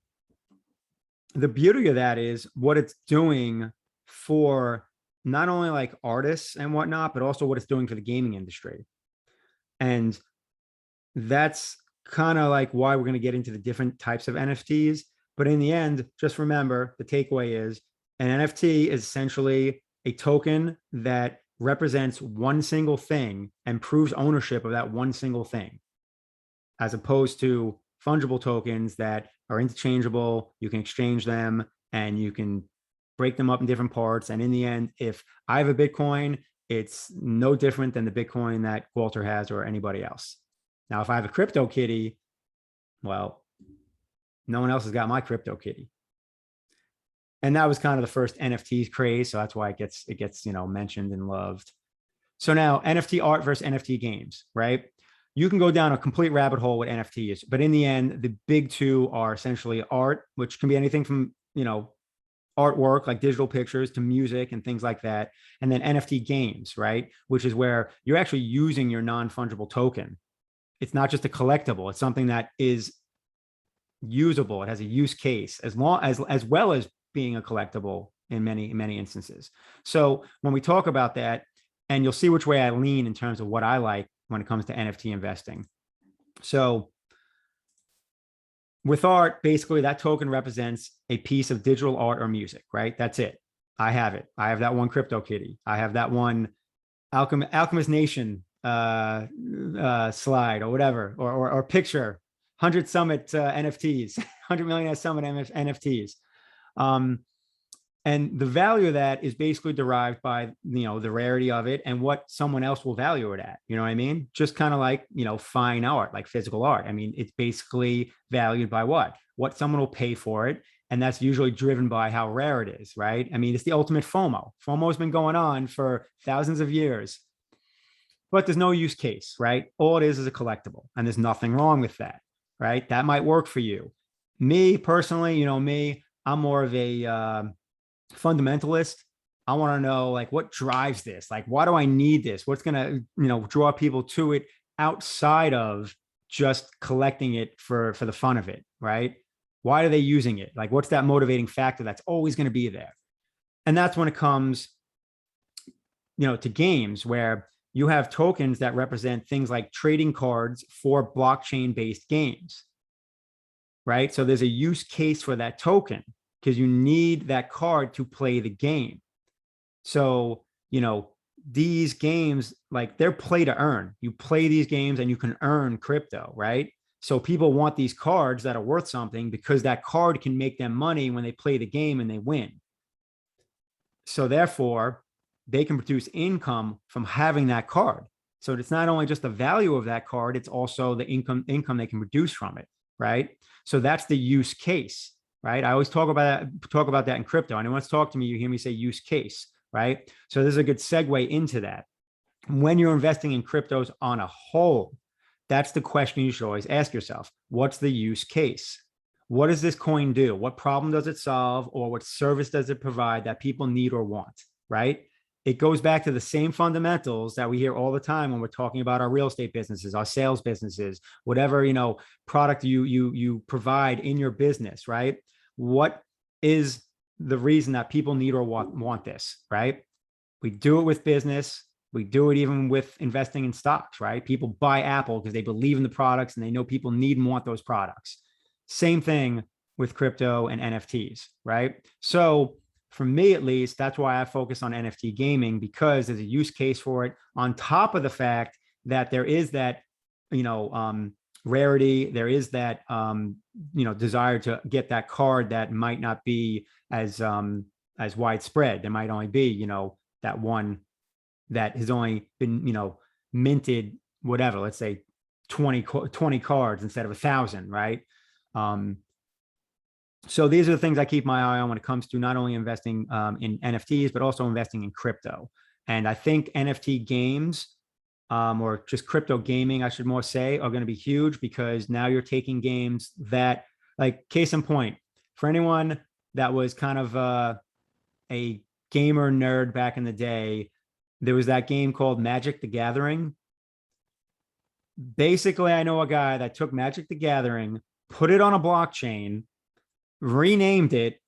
the beauty of that is what it's doing for not only like artists and whatnot, but also what it's doing for the gaming industry. And that's kind of like why we're going to get into the different types of NFTs. But in the end, just remember the takeaway is an NFT is essentially a token that represents one single thing and proves ownership of that one single thing, as opposed to fungible tokens that are interchangeable. You can exchange them and you can break them up in different parts. And in the end, if I have a Bitcoin, it's no different than the Bitcoin that Walter has or anybody else. Now, if I have a crypto kitty, well, no one else has got my crypto kitty. And that was kind of the first NFTs craze. So that's why it gets, mentioned and loved. So now NFT art versus NFT games, right? You can go down a complete rabbit hole with NFTs, but in the end, the big two are essentially art, which can be anything from, artwork like digital pictures to music and things like that. And then NFT games, right? Which is where you're actually using your non-fungible token. It's not just a collectible. It's something that is usable. It has a use case as well as being a collectible in many instances. So when we talk about that, and you'll see which way I lean in terms of what I like when it comes to NFT investing. So with art, basically that token represents a piece of digital art or music, right? That's it. I have it. I have that one crypto kitty. I have that one Alchemist Nation slide or whatever, or picture, 100 Summit NFTs, 100 million Summit NFTs. And the value of that is basically derived by, the rarity of it and what someone else will value it at. You know what I mean? Just kind of like, fine art, like physical art. I mean, it's basically valued by what someone will pay for it. And that's usually driven by how rare it is, right? I mean, it's the ultimate FOMO. FOMO has been going on for thousands of years, but there's no use case, right? All it is a collectible, and there's nothing wrong with that, right? That might work for you. Me personally, I'm more of a fundamentalist. I want to know like what drives this, like why do I need this, what's going to draw people to it outside of just collecting it for the fun of it, right? Why are they using it? Like what's that motivating factor that's always going to be there? And that's when it comes to games, where you have tokens that represent things like trading cards for blockchain based games, right? So there's a use case for that token because you need that card to play the game. So, these games, like they're play to earn. You play these games and you can earn crypto, right? So people want these cards that are worth something because that card can make them money when they play the game and they win. So therefore, they can produce income from having that card. So it's not only just the value of that card, it's also the income they can produce from it, right? So that's the use case, right? I always talk about that in crypto. Anyone wants to talk to me, you hear me say use case, right? So this is a good segue into that. When you're investing in cryptos on a whole, that's the question you should always ask yourself. What's the use case? What does this coin do? What problem does it solve, or what service does it provide that people need or want, right? It goes back to the same fundamentals that we hear all the time when we're talking about our real estate businesses, our sales businesses, whatever, product you provide in your business, right? What is the reason that people need or want this, right? We do it with business. We do it even with investing in stocks, right? People buy Apple because they believe in the products and they know people need and want those products. Same thing with crypto and NFTs, right? So for me at least, that's why I focus on NFT gaming, because there's a use case for it, on top of the fact that there is that, rarity, there is that, desire to get that card that might not be as widespread. There might only be, that one that has only been, minted, whatever, let's say 20 cards instead of 1,000, right? So these are the things I keep my eye on when it comes to not only investing in NFTs, but also investing in crypto. And I think NFT games, or just crypto gaming, I should more say, are going to be huge, because now you're taking games that, like, case in point, for anyone that was kind of a gamer nerd back in the day, there was that game called Magic the Gathering. Basically, I know a guy that took Magic the Gathering, put it on a blockchain, renamed it,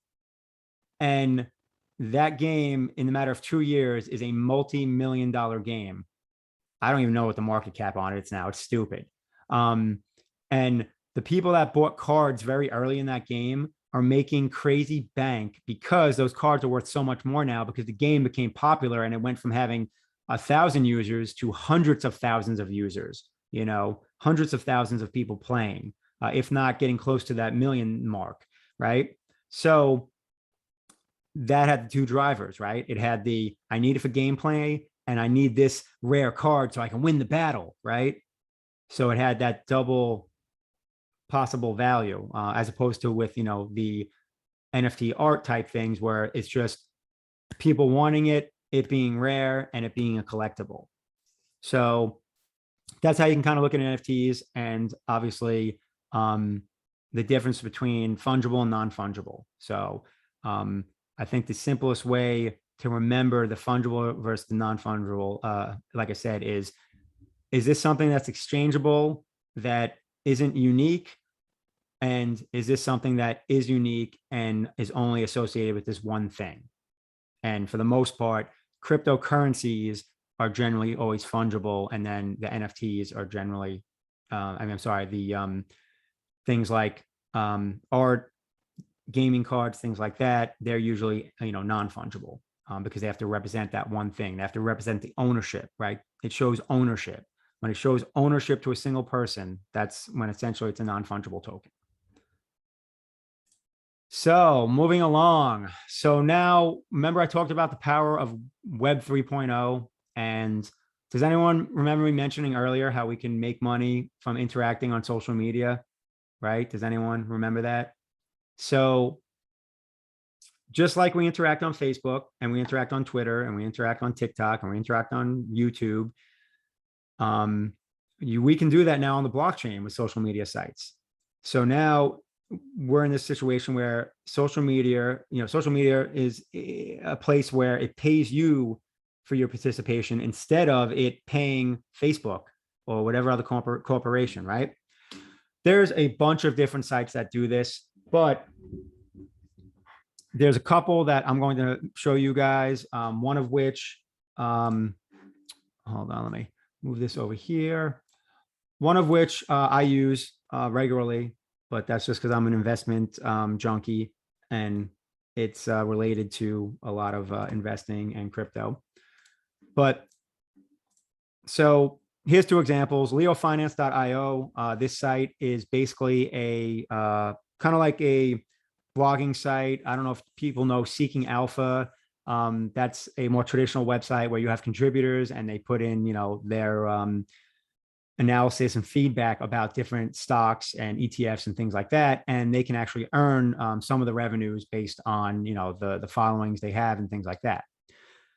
and that game, in the matter of 2 years, is a multi-million-dollar game. I don't even know what the market cap on it is now. It's stupid. And the people that bought cards very early in that game are making crazy bank, because those cards are worth so much more now, because the game became popular and it went from having 1,000 users to hundreds of thousands of users, hundreds of thousands of people playing, if not getting close to that million mark, right? So that had the two drivers, right? It had the, I need it for gameplay, and I need this rare card so I can win the battle, right? So it had that double possible value, as opposed to with, the NFT art type things, where it's just people wanting it being rare, and it being a collectible. So that's how you can kind of look at NFTs, and obviously the difference between fungible and non-fungible. So I think the simplest way to remember the fungible versus the non-fungible, like I said, is this something that's exchangeable, that isn't unique? And is this something that is unique and is only associated with this one thing? And for the most part, cryptocurrencies are generally always fungible. And then the NFTs are generally, the things like art, gaming cards, things like that, they're usually, non-fungible, because they have to represent that one thing. They have to represent the ownership, right? It shows ownership. When it shows ownership to a single person, that's when essentially it's a non-fungible token. So moving along. So now, remember I talked about the power of Web 3.0, and does anyone remember me mentioning earlier how we can make money from interacting on social media, right? Does anyone remember that? So just like we interact on Facebook, and we interact on Twitter, and we interact on TikTok, and we interact on YouTube, we can do that now on the blockchain with social media sites. So now we're in this situation where social media is a place where it pays you for your participation, instead of it paying Facebook or whatever other corporation, right? There's a bunch of different sites that do this, but there's a couple that I'm going to show you guys. One of which, hold on, let me move this over here. One of which I use regularly, but that's just because I'm an investment junkie, and it's related to a lot of investing and crypto. But so here's two examples. Leofinance.io. This site is basically a kind of like a blogging site. I don't know if people know Seeking Alpha. That's a more traditional website where you have contributors, and they put in, their analysis and feedback about different stocks and ETFs and things like that. And they can actually earn some of the revenues based on, the followings they have and things like that.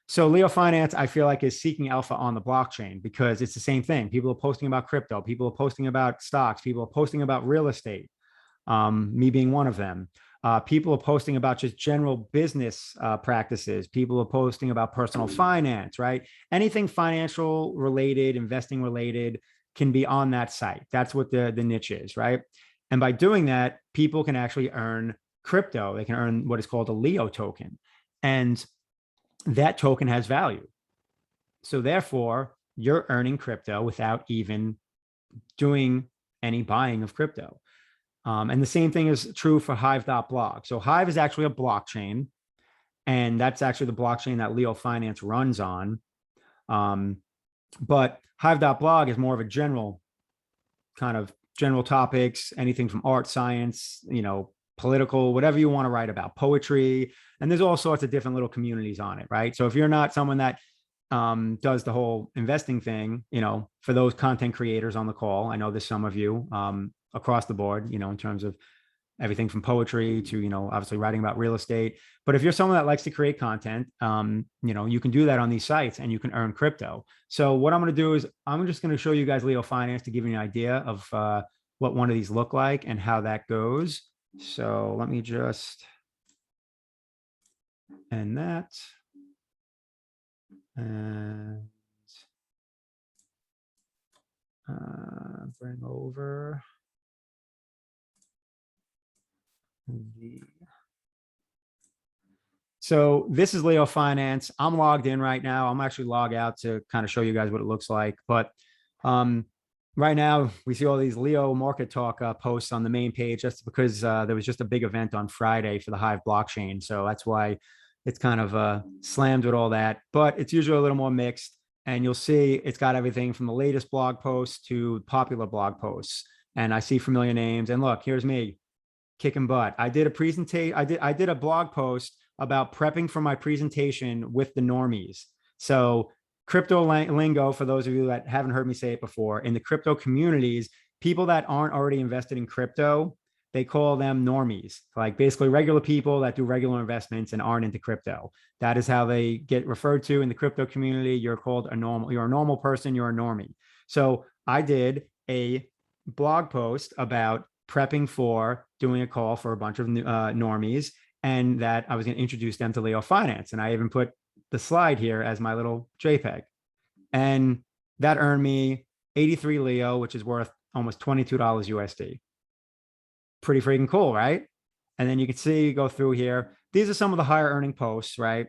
So Leo Finance, I feel like, is Seeking Alpha on the blockchain, because it's the same thing. People are posting about crypto. People are posting about stocks. People are posting about real estate. Me being one of them. People are posting about just general business practices. People are posting about personal finance, right? Anything financial related, investing related, can be on that site. That's what the niche is, right? And by doing that, people can actually earn crypto. They can earn what is called a Leo token. And that token has value. So therefore, you're earning crypto without even doing any buying of crypto. And the same thing is true for Hive.blog. So Hive is actually a blockchain, And that's actually the blockchain that Leo Finance runs on. But Hive.blog is more of a general kind of general topics, anything from art, science, political, whatever you want to write about, poetry. And there's all sorts of different little communities on it, right? So if you're not someone that does the whole investing thing, for those content creators on the call, I know there's some of you across the board, in terms of everything from poetry to, obviously writing about real estate. But if you're someone that likes to create content, you can do that on these sites and you can earn crypto. So what I'm going to do is I'm just going to show you guys Leo Finance to give you an idea of what one of these look like and how that goes. So let me just end that. And bring over so this is Leo Finance. I'm logged in right now. I'm actually log out to kind of show you guys what it looks like. But right now we see all these Leo Market Talk posts on the main page. That's because there was just a big event on Friday for the Hive blockchain. So that's why it's kind of slammed with all that. But it's usually a little more mixed. And you'll see it's got everything from the latest blog posts to popular blog posts. And I see familiar names. And look, here's me kicking butt. I did a presentation. I did a blog post about prepping for my presentation with the normies. So crypto lingo, for those of you that haven't heard me say it before, in the crypto communities, people that aren't already invested in crypto, they call them normies, like basically regular people that do regular investments and aren't into crypto. That is how they get referred to in the crypto community. You're called a normal, you're a normal person, you're a normie. So I did a blog post about prepping for doing a call for a bunch of normies, and that I was going to introduce them to Leo Finance. And I even put the slide here as my little JPEG. And that earned me 83 Leo, which is worth almost $22 USD. Pretty freaking cool, right? And then you can see, go through here. These are some of the higher earning posts, right?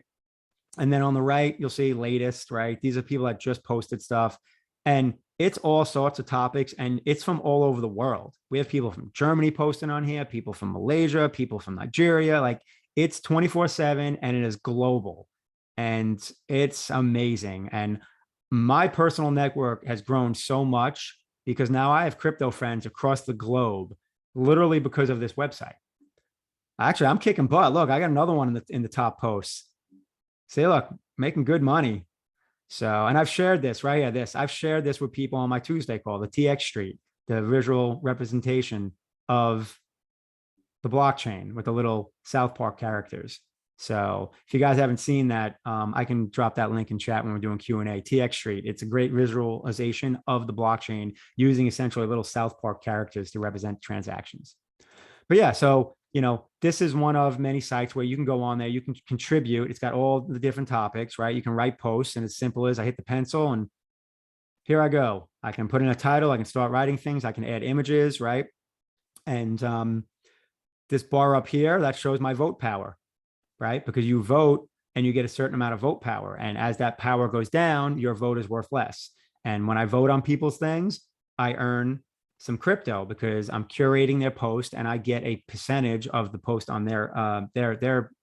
And then on the right, you'll see latest, right? These are people that just posted stuff. And it's all sorts of topics, and it's from all over the world. We have people from Germany posting on here, people from Malaysia, people from Nigeria. Like, it's 24/7 and it is global, and it's amazing. And my personal network has grown so much because now I have crypto friends across the globe, literally because of this website. Actually, I'm kicking butt. Look, I got another one in the top posts. See, look, making good money. So, and I've shared this right here. I've shared this with people on my Tuesday call, the TX Street, the visual representation of the blockchain with the little South Park characters. So if you guys haven't seen that, I can drop that link in chat when we're doing Q&A. TX Street, it's a great visualization of the blockchain using essentially little South Park characters to represent transactions. But yeah, so this is one of many sites where you can go on there, you can contribute. It's got all the different topics, right? You can write posts, and as simple as I hit the pencil and here I go. I can put in a title, I can start writing things, I can add images, right? And this bar up here, that shows my vote power, right? Because you vote and you get a certain amount of vote power. And as that power goes down, your vote is worth less. And when I vote on people's things, I earn some crypto because I'm curating their post and I get a percentage of the post on their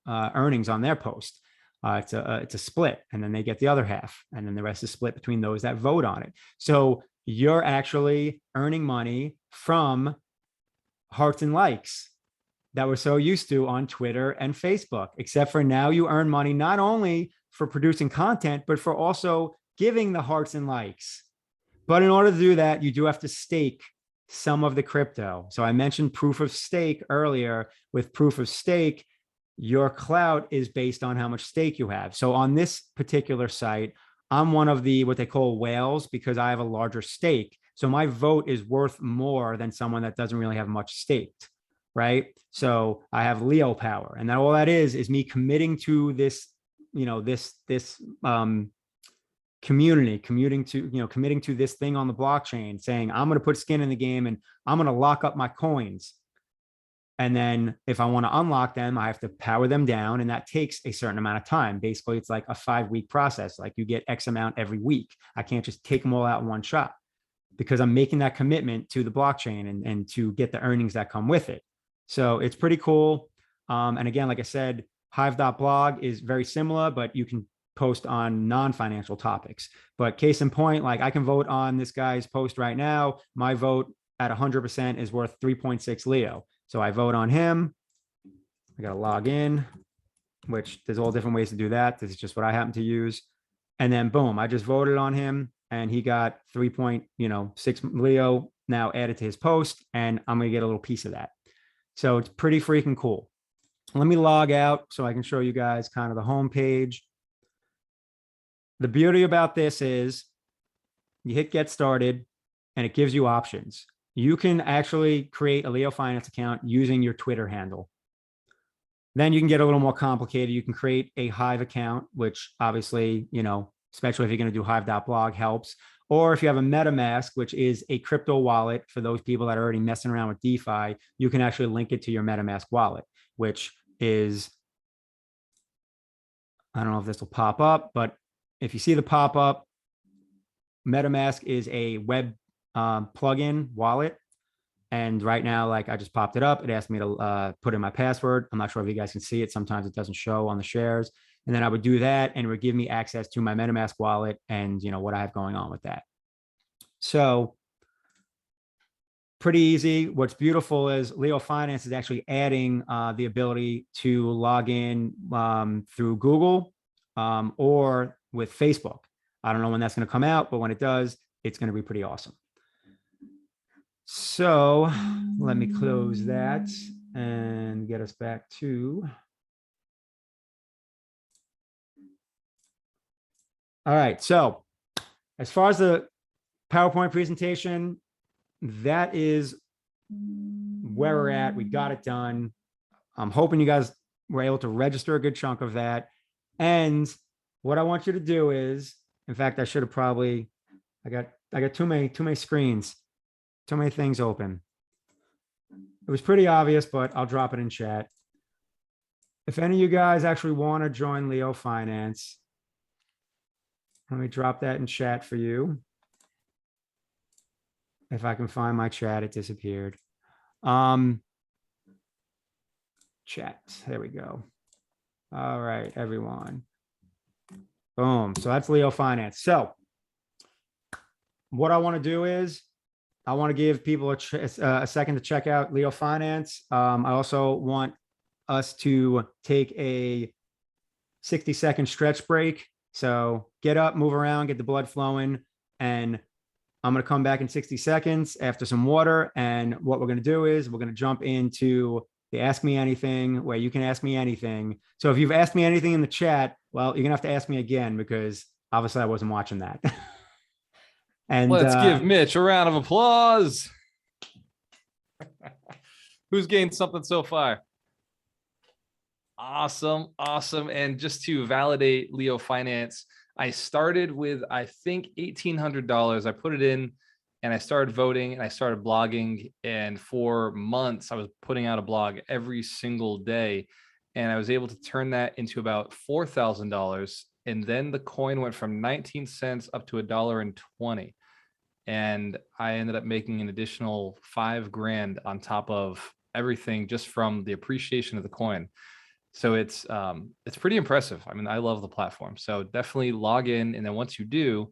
earnings on their post. It's a split, and then they get the other half, and then the rest is split between those that vote on it. So you're actually earning money from hearts and likes that we're so used to on Twitter and Facebook, except for now you earn money not only for producing content, but for also giving the hearts and likes. But in order to do that, you do have to stake some of the crypto. So I mentioned proof of stake earlier. With proof of stake, your clout is based on how much stake you have. So on this particular site, I'm one of the what they call whales because I have a larger stake. So my vote is worth more than someone that doesn't really have much staked, right? So I have Leo power, and that all that is me committing to this, community, committing to this thing on the blockchain, saying I'm going to put skin in the game and I'm going to lock up my coins. And then if I want to unlock them, I have to power them down, and that takes a certain amount of time. Basically, it's like a 5-week process. Like, you get X amount every week. I can't just take them all out in one shot because I'm making that commitment to the blockchain and to get the earnings that come with it. So it's pretty cool. And again, like I said, Hive.blog is very similar, but you can post on non-financial topics. But case in point, like I can vote on this guy's post right now. My vote at 100% is worth 3.6 Leo. So I vote on him. I got to log in, which there's all different ways to do that. This is just what I happen to use. And then boom, I just voted on him and he got 3.6 Leo now added to his post, and I'm going to get a little piece of that. So it's pretty freaking cool. Let me log out so I can show you guys kind of the home page. The beauty about this is you hit get started and it gives you options. You can actually create a Leo Finance account using your Twitter handle. Then you can get a little more complicated. You can create a Hive account, which obviously, especially if you're going to do Hive.blog helps. Or if you have a MetaMask, which is a crypto wallet for those people that are already messing around with DeFi, you can actually link it to your MetaMask wallet, which is, I don't know if this will pop up, but if you see the pop-up, MetaMask is a web plugin wallet. And right now, like I just popped it up. It asked me to put in my password. I'm not sure if you guys can see it. Sometimes it doesn't show on the shares. And then I would do that and it would give me access to my MetaMask wallet and what I have going on with that. So pretty easy. What's beautiful is Leo Finance is actually adding the ability to log in through Google or with Facebook. I don't know when that's going to come out, but when it does, it's going to be pretty awesome. So let me close that and get us back to. All right. So as far as the PowerPoint presentation, that is where we're at. We got it done. I'm hoping you guys were able to register a good chunk of that. And what I want you to do is, in fact, I should have probably, I got too many screens, too many things open. It was pretty obvious, but I'll drop it in chat. If any of you guys actually want to join Leo Finance, let me drop that in chat for you. If I can find my chat, it disappeared. Chat, there we go. All right, everyone. Boom. So that's Leo Finance. So what I want to do is I want to give people a second to check out Leo Finance. I also want us to take a 60-second stretch break. So get up, move around, get the blood flowing, and I'm going to come back in 60 seconds after some water. And what we're going to do is we're going to jump into the Ask Me Anything, where you can ask me anything. So if you've asked me anything in the chat, well, you're going to have to ask me again because obviously I wasn't watching that. And let's give Mitch a round of applause. Who's gained something so far? Awesome. Awesome. And just to validate Leo Finance, I started with, I think, $1,800. I put it in and I started voting and I started blogging. And for months, I was putting out a blog every single day. And I was able to turn that into about $4,000. And then the coin went from 19 cents up to $1.20. And I ended up making an additional $5 grand on top of everything just from the appreciation of the coin. So it's pretty impressive. I mean, I love the platform. So definitely log in. And then once you do,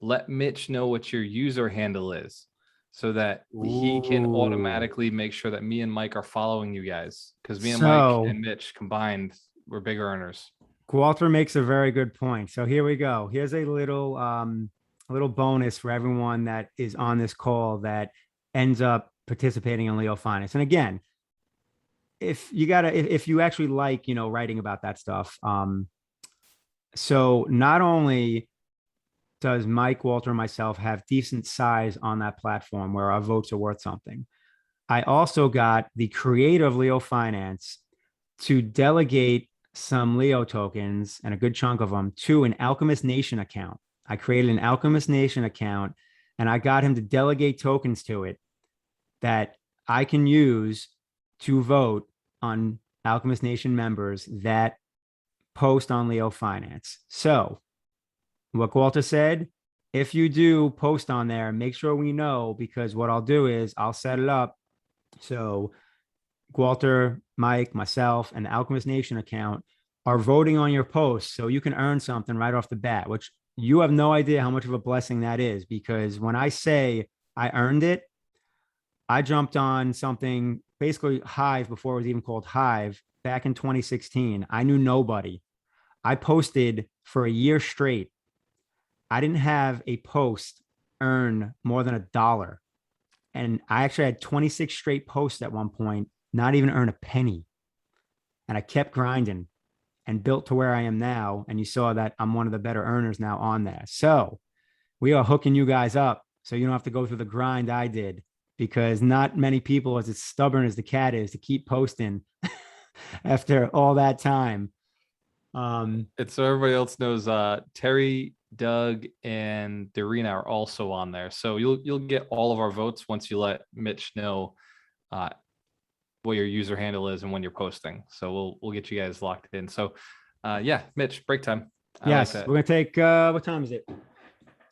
let Mitch know what your user handle is so that he can automatically make sure that me and Mike are following you guys. Because me and Mike and Mitch combined, we're big earners. Walter makes a very good point. So here we go. Here's a little bonus for everyone that is on this call that ends up participating in Leo Finance. And again, if you actually like, writing about that stuff. So not only does Mike, Walter, and myself have decent size on that platform where our votes are worth something, I also got the creator of Leo Finance to delegate some Leo tokens and a good chunk of them to an Alchemist Nation account. I created an Alchemist Nation account and I got him to delegate tokens to it that I can use to vote on Alchemist Nation members that post on Leo Finance. So what Walter said, if you do post on there, make sure we know, because what I'll do is I'll set it up so Walter, Mike, myself, and the Alchemist Nation account are voting on your posts so you can earn something right off the bat, which you have no idea how much of a blessing that is. Because when I say I earned it, I jumped on something basically Hive before it was even called Hive back in 2016. I knew nobody. I posted for a year straight. I didn't have a post earn more than $1. And I actually had 26 straight posts at one point, not even earn a penny. And I kept grinding and built to where I am now. And you saw that I'm one of the better earners now on there. So we are hooking you guys up so you don't have to go through the grind I did, because not many people are as stubborn as the cat is to keep posting after all that time. And so everybody else knows, Terry, Doug, and Darina are also on there. So you'll get all of our votes once you let Mitch know what your user handle is and when you're posting. So we'll get you guys locked in. So yeah, Mitch, break time. Yes, we're gonna take what time is it?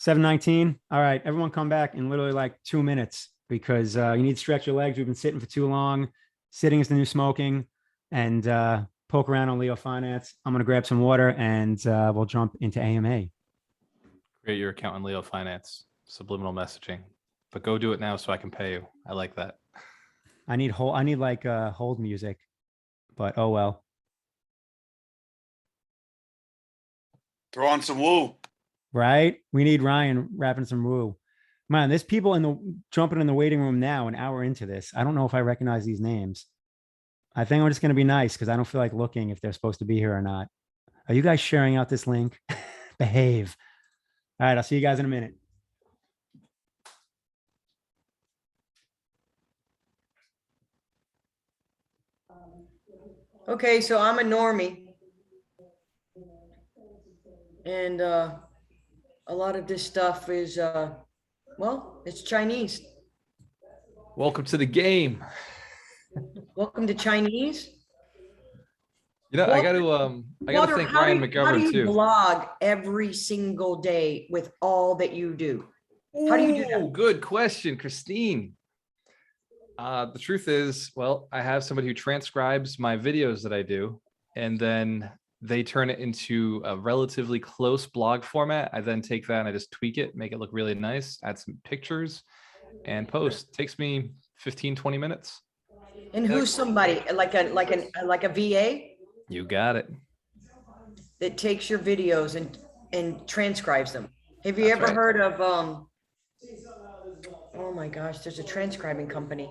7:19. All right, everyone come back in literally like 2 minutes, because you need to stretch your legs. We've been sitting for too long. Sitting is the new smoking. And poke around on Leo Finance. I'm gonna grab some water and we'll jump into AMA. Create your account in Leo Finance. Subliminal messaging. But go do it now so I can pay you. I like that. I need like hold music, but oh well. Throw on some woo. Right? We need Ryan rapping some woo. Man, there's people jumping in the waiting room now, an hour into this. I don't know if I recognize these names. I think I'm just going to be nice because I don't feel like looking if they're supposed to be here or not. Are you guys sharing out this link? Behave. All right, I'll see you guys in a minute. Okay, so I'm a normie. And a lot of this stuff is, well, it's Chinese. Welcome to the game. Welcome to Chinese. You know, I got to Walter, thank how Ryan do McGovern you too. blog every single day with all that you do? How do you do that? Ooh, good question, Christine. The truth is, well, I have somebody who transcribes my videos that I do, and then they turn it into a relatively close blog format. I then take that and I just tweak it, make it look really nice, add some pictures, and post. Takes me 15, 20 minutes. And who's somebody like a VA You got it. that takes your videos and transcribes them? Have you That's ever right. heard of oh my gosh, there's a transcribing company.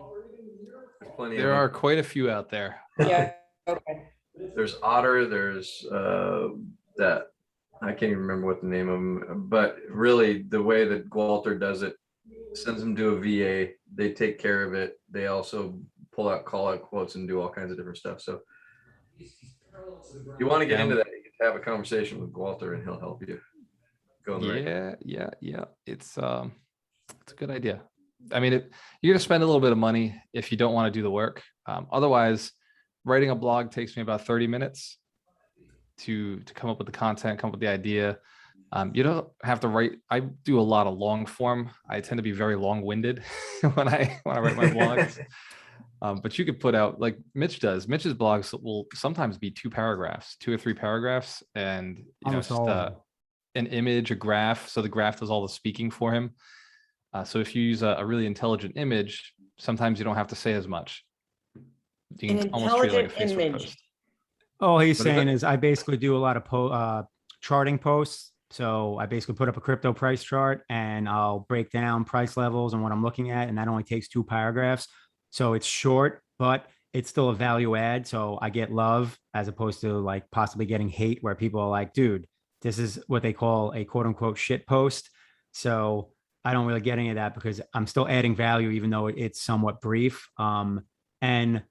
There are quite a few out there. Yeah. Okay. There's Otter, there's that I can't even remember what the name of them, but really the way that Walter does it, sends them to a VA, they take care of it. They also pull out call out quotes and do all kinds of different stuff. So if you want to get into that, you can have a conversation with Walter and he'll help you go in the right. Yeah. It's a good idea. I mean, you're gonna spend a little bit of money if you don't want to do the work. Otherwise, writing a blog takes me about 30 minutes to come up with the content, come up with the idea. You don't have to write. I do a lot of long form. I tend to be very long-winded when I write my blogs. But you could put out like Mitch does. Mitch's blogs will sometimes be 2 paragraphs, 2 or 3 paragraphs, and Almost just all of them. an image, a graph. So the graph does all the speaking for him. So if you use a really intelligent image, sometimes you don't have to say as much. You An can almost treat it like a intelligent Facebook image. post. All he's What is saying it? is I basically do a lot of charting posts. So I basically put up a crypto price chart and I'll break down price levels and what I'm looking at. And that only takes 2 paragraphs. So it's short, but it's still a value add. So I get love as opposed to like possibly getting hate where people are like, dude, this is what they call a quote unquote shit post. So I don't really get any of that because I'm still adding value, even though it's somewhat brief. And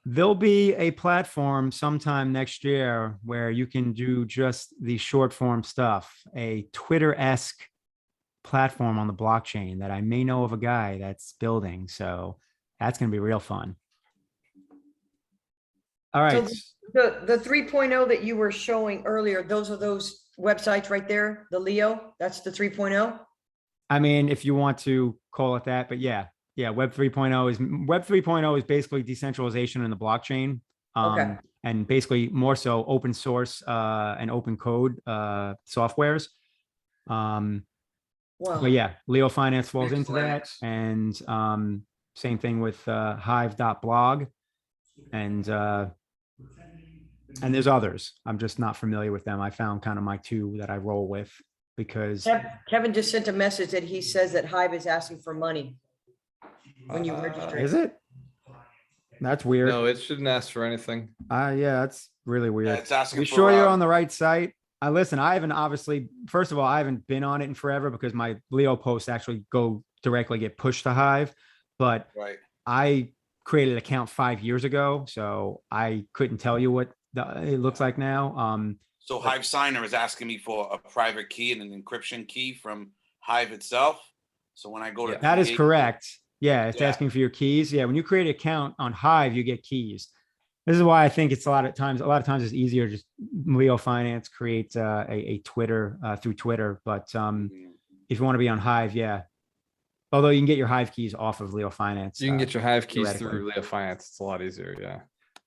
there'll be a platform sometime next year where you can do just the short form stuff, a Twitter-esque platform on the blockchain that I may know of a guy that's building. So that's going to be real fun. All right. So the 3.0 that you were showing earlier, those are those websites right there, the Leo, that's the 3.0. I mean, if you want to call it that, but yeah, Web 3.0 is basically decentralization in the blockchain. Okay. and basically more so open source and open code softwares. Well, But yeah, Leo Finance falls Mixed into that. Linux. And same thing with hive.blog. And there's others. I'm just not familiar with them. I found kind of my two that I roll with because Kevin just sent a message that he says that Hive is asking for money when you register. is it? That's weird. No, it shouldn't ask for anything. Yeah, that's really weird. It's asking You for, sure you're on the right site? Listen, I haven't obviously, first of all, I haven't been on it in forever because my Leo posts actually go directly get pushed to Hive. But right. I created an account 5 years ago, so I couldn't tell you what it looks like now. So Hive Signer is asking me for a private key and an encryption key from Hive itself. So when I go to That is create- correct. Yeah, it's Yeah. asking for your keys. Yeah, when you create an account on Hive, you get keys. This is why I think it's a lot of times it's easier just Leo Finance create a Twitter through Twitter. But Mhm. if you want to be on Hive, yeah. Although you can get your Hive keys off of Leo Finance. You can get your Hive keys theoretically. through Leo Finance. It's a lot easier. Yeah.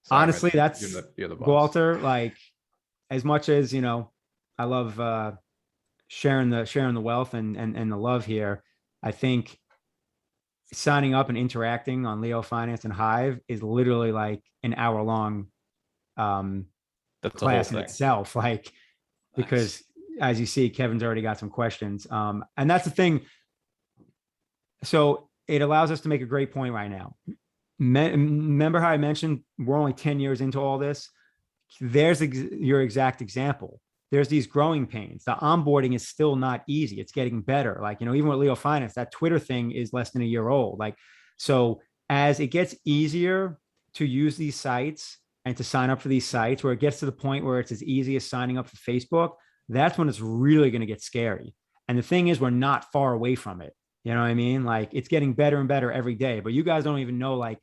Sorry, Honestly, Mitch, that's you're the boss. Walter. Like, as much as I love sharing the wealth and the love here. I think signing up and interacting on Leo Finance and Hive is literally like an hour-long That's the whole class in thing. itself. Like, because as you see, Kevin's already got some questions. And that's the thing. So it allows us to make a great point right now. Remember how I mentioned we're only 10 years into all this? There's your exact example. There's these growing pains. The onboarding is still not easy. It's getting better. Like, even with Leo Finance, that Twitter thing is less than a year old. Like, so as it gets easier to use these sites and to sign up for these sites, where it gets to the point where it's as easy as signing up for Facebook, that's when it's really going to get scary. And the thing is, we're not far away from it. You know what I mean? Like, it's getting better and better every day, but you guys don't even know, like,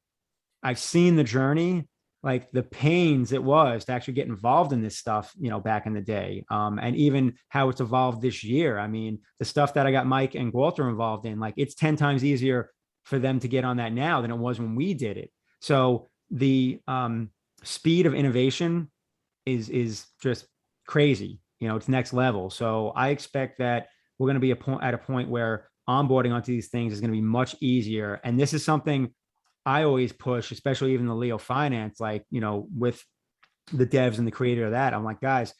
I've seen the journey, like the pains it was to actually get involved in this stuff, back in the day. And even how it's evolved this year. I mean, the stuff that I got Mike and Walter involved in, like, it's 10 times easier for them to get on that now than it was when we did it. So the speed of innovation is just crazy. It's next level. So I expect that we're going to be at a point where onboarding onto these things is going to be much easier. And this is something I always push, especially even the Leo Finance, like, with the devs and the creator of that. I'm like, guys,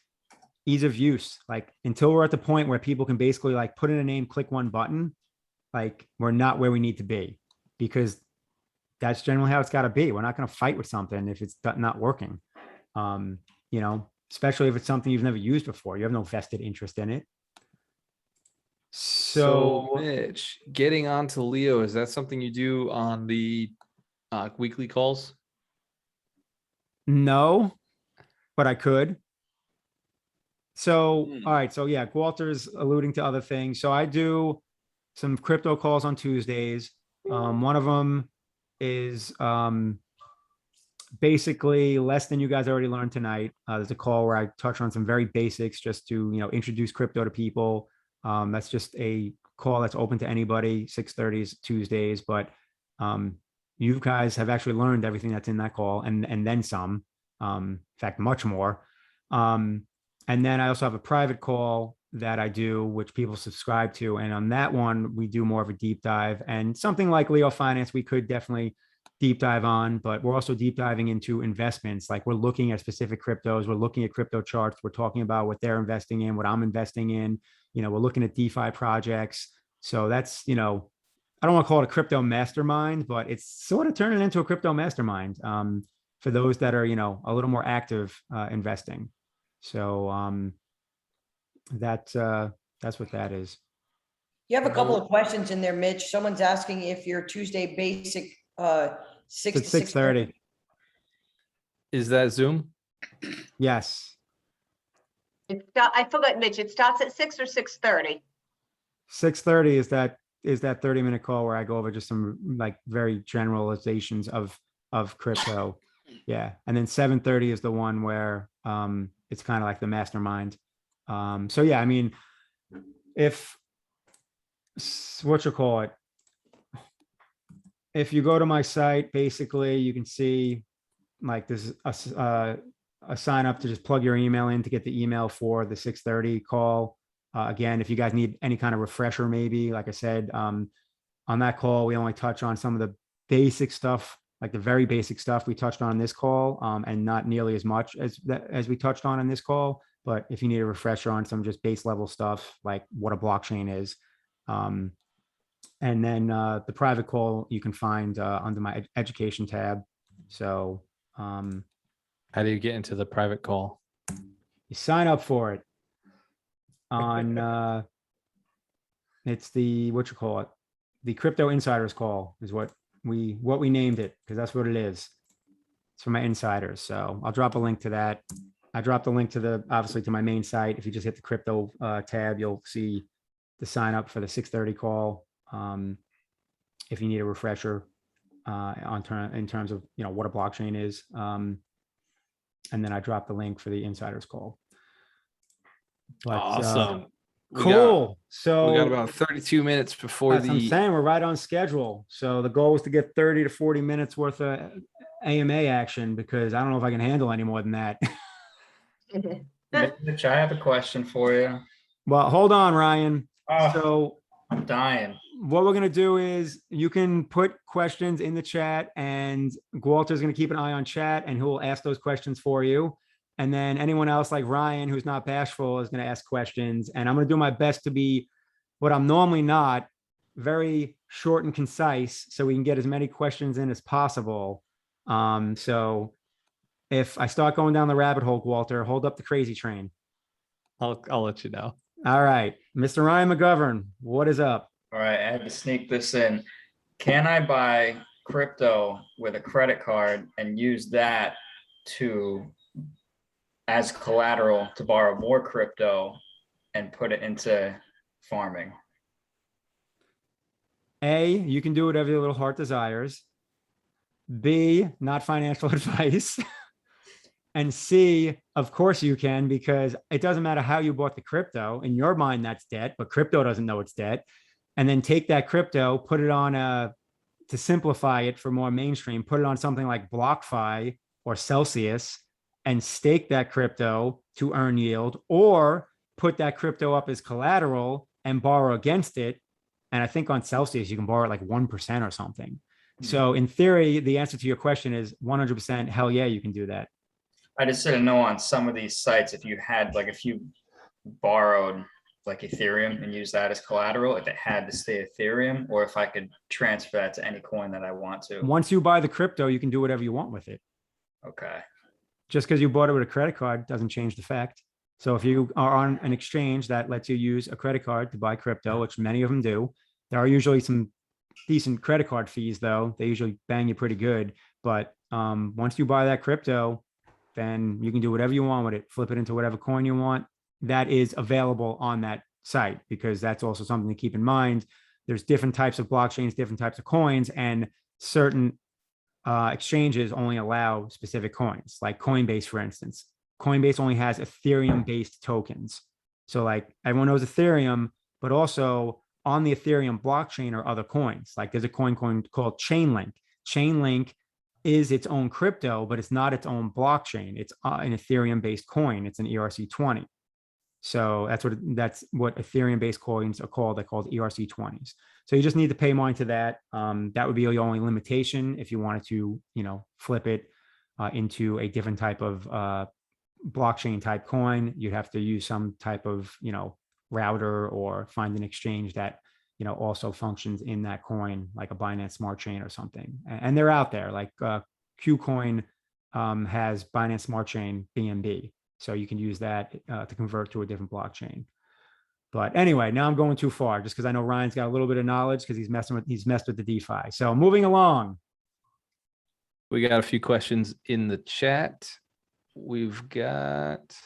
ease of use. Like, until we're at the point where people can basically like put in a name, click one button, like, we're not where we need to be, because that's generally how it's got to be. We're not going to fight with something if it's not working. Especially if it's something you've never used before. You have no vested interest in it. So Mitch, getting onto Leo, is that something you do on the weekly calls? No, but I could. So, all right. So yeah, Walter's alluding to other things. So I do some crypto calls on Tuesdays. One of them is basically less than you guys already learned tonight. There's a call where I touch on some very basics just to, introduce crypto to people. That's just a call that's open to anybody, 6:30 Tuesdays. But you guys have actually learned everything that's in that call and then some, in fact, much more. And then I also have a private call that I do, which people subscribe to. And on that one, we do more of a deep dive, and something like Leo Finance, we could definitely deep dive on, but we're also deep diving into investments. Like, we're looking at specific cryptos. We're looking at crypto charts. We're talking about what they're investing in, what I'm investing in. We're looking at DeFi projects. So that's, I don't want to call it a crypto mastermind, but it's sort of turning into a crypto mastermind for those that are, a little more active investing. So that's what that is. You have a couple of questions in there, Mitch. Someone's asking if your Tuesday basic 6 It's to 6:30. Is that Zoom? Yes. I forgot, Mitch, it starts at 6 or 6:30? 6:30 is that 30-minute call where I go over just some like very generalizations of crypto. Yeah. And then 7:30 is the one where it's kind of like the mastermind. So yeah, I mean, what you call it, if you go to my site, basically you can see like this a sign up to just plug your email in to get the email for the 6:30 call. Again, if you guys need any kind of refresher, maybe, like I said, on that call, we only touch on some of the basic stuff, like the very basic stuff we touched on in this call, and not nearly as much as we touched on in this call. But if you need a refresher on some just base level stuff, like what a blockchain is, and then the private call you can find under my education tab. So How do you get into the private call? you sign up for it on it's the what you call it, the Crypto Insiders Call is what we named it, because that's what it is. It's for my insiders. So I'll drop a link to that. I dropped a link to the obviously to my main site. If you just hit the crypto tab, you'll see the sign up for the 6:30 call. If you need a refresher in terms of what a blockchain is, and then I dropped the link for the insiders call. But, Awesome. cool. So We got about 32 minutes before as I'm saying, we're right on schedule. So the goal is to get 30 to 40 minutes worth of AMA action, because I don't know if I can handle any more than that. Mitch, I have a question for you. Well, hold on, Ryan. Oh, So I'm dying. what we're going to do is you can put questions in the chat, and Walter's going to keep an eye on chat, and he'll ask those questions for you. And then anyone else like Ryan, who's not bashful, is going to ask questions. And I'm going to do my best to be what I'm normally not, very short and concise, so we can get as many questions in as possible. So if I start going down the rabbit hole, Walter, hold up the crazy train. I'll let you know. All right, Mr. Ryan McGovern, what is up? All right, I had to sneak this in. Can I buy crypto with a credit card and use that as collateral to borrow more crypto and put it into farming? A, you can do whatever your little heart desires. B, not financial advice. And C, of course you can, because it doesn't matter how you bought the crypto. In your mind, that's debt, but crypto doesn't know it's debt. And then take that crypto, put it on to simplify it for more mainstream, put it on something like BlockFi or Celsius, and stake that crypto to earn yield, or put that crypto up as collateral and borrow against it. And I think on Celsius, you can borrow like 1% or something. So in theory, the answer to your question is 100% hell yeah, you can do that. I just didn't know on some of these sites, if you borrowed like Ethereum and use that as collateral, if it had to stay Ethereum, or if I could transfer that to any coin that I want to. Once you buy the crypto, you can do whatever you want with it. Okay. Just because you bought it with a credit card doesn't change the fact. So if you are on an exchange that lets you use a credit card to buy crypto, which many of them do, there are usually some decent credit card fees, though. They usually bang you pretty good. But once you buy that crypto, then you can do whatever you want with it, flip it into whatever coin you want. That is available on that site, because that's also something to keep in mind. There's different types of blockchains, different types of coins, and certain exchanges only allow specific coins, like Coinbase, for instance. Coinbase only has Ethereum-based tokens. So like everyone knows Ethereum, but also on the Ethereum blockchain are other coins. Like there's a coin called Chainlink. Chainlink is its own crypto, but it's not its own blockchain. It's an Ethereum-based coin. It's an ERC20. So that's what Ethereum-based coins are called. They're called ERC20s. So you just need to pay more into that. That would be your only limitation if you wanted to, flip it into a different type of blockchain type coin. You'd have to use some type of, router, or find an exchange that, also functions in that coin, like a Binance Smart Chain or something. And they're out there. Like KuCoin has Binance Smart Chain BNB. So you can use that to convert to a different blockchain. But anyway, now I'm going too far, just because I know Ryan's got a little bit of knowledge, because he's messed with the DeFi. So moving along. We got a few questions in the chat. We've got.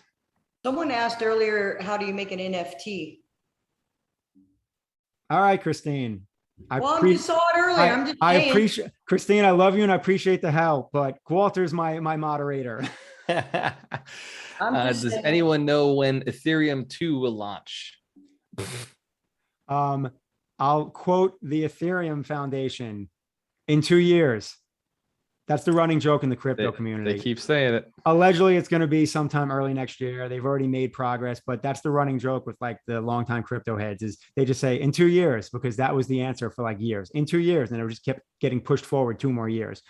Someone asked earlier, how do you make an NFT? All right, Christine. I just saw it earlier. I appreciate, Christine, I love you and I appreciate the help, but Walter's my moderator. Does anyone know when Ethereum 2 will launch? I'll quote the Ethereum Foundation: in 2 years. That's the running joke in the crypto They community. keep saying it. Allegedly, it's going to be sometime early next year. They've already made progress, but that's the running joke with like the longtime crypto heads is they just say in 2 years, because that was the answer for like years, in 2 years. And it just kept getting pushed forward 2 more years.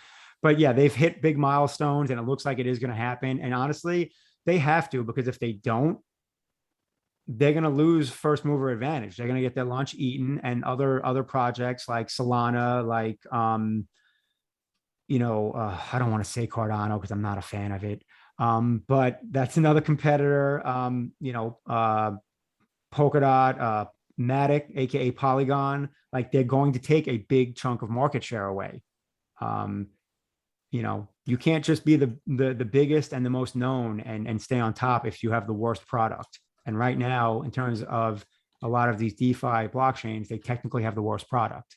But yeah, they've hit big milestones and it looks like it is going to happen. And honestly, they have to, because if they don't, they're going to lose first mover advantage. They're going to get their lunch eaten, and other projects like Solana, like, I don't want to say Cardano because I'm not a fan of it. But that's another competitor, Polkadot, Matic, aka Polygon, like they're going to take a big chunk of market share away. You can't just be the biggest and the most known and stay on top if you have the worst product. And right now, in terms of a lot of these DeFi blockchains, they technically have the worst product.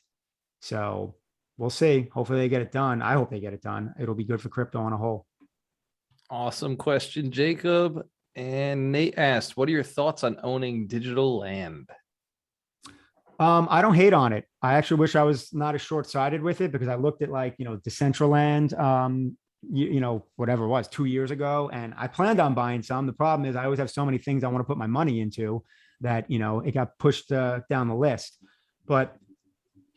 So we'll see. Hopefully they get it done. I hope they get it done. It'll be good for crypto on a whole. Awesome question, Jacob. And Nate asked, what are your thoughts on owning digital land? I don't hate on it. I actually wish I was not as short-sighted with it, because I looked at like, Decentraland, whatever it was 2 years ago. And I planned on buying some. The problem is I always have so many things I want to put my money into that, it got pushed down the list. But,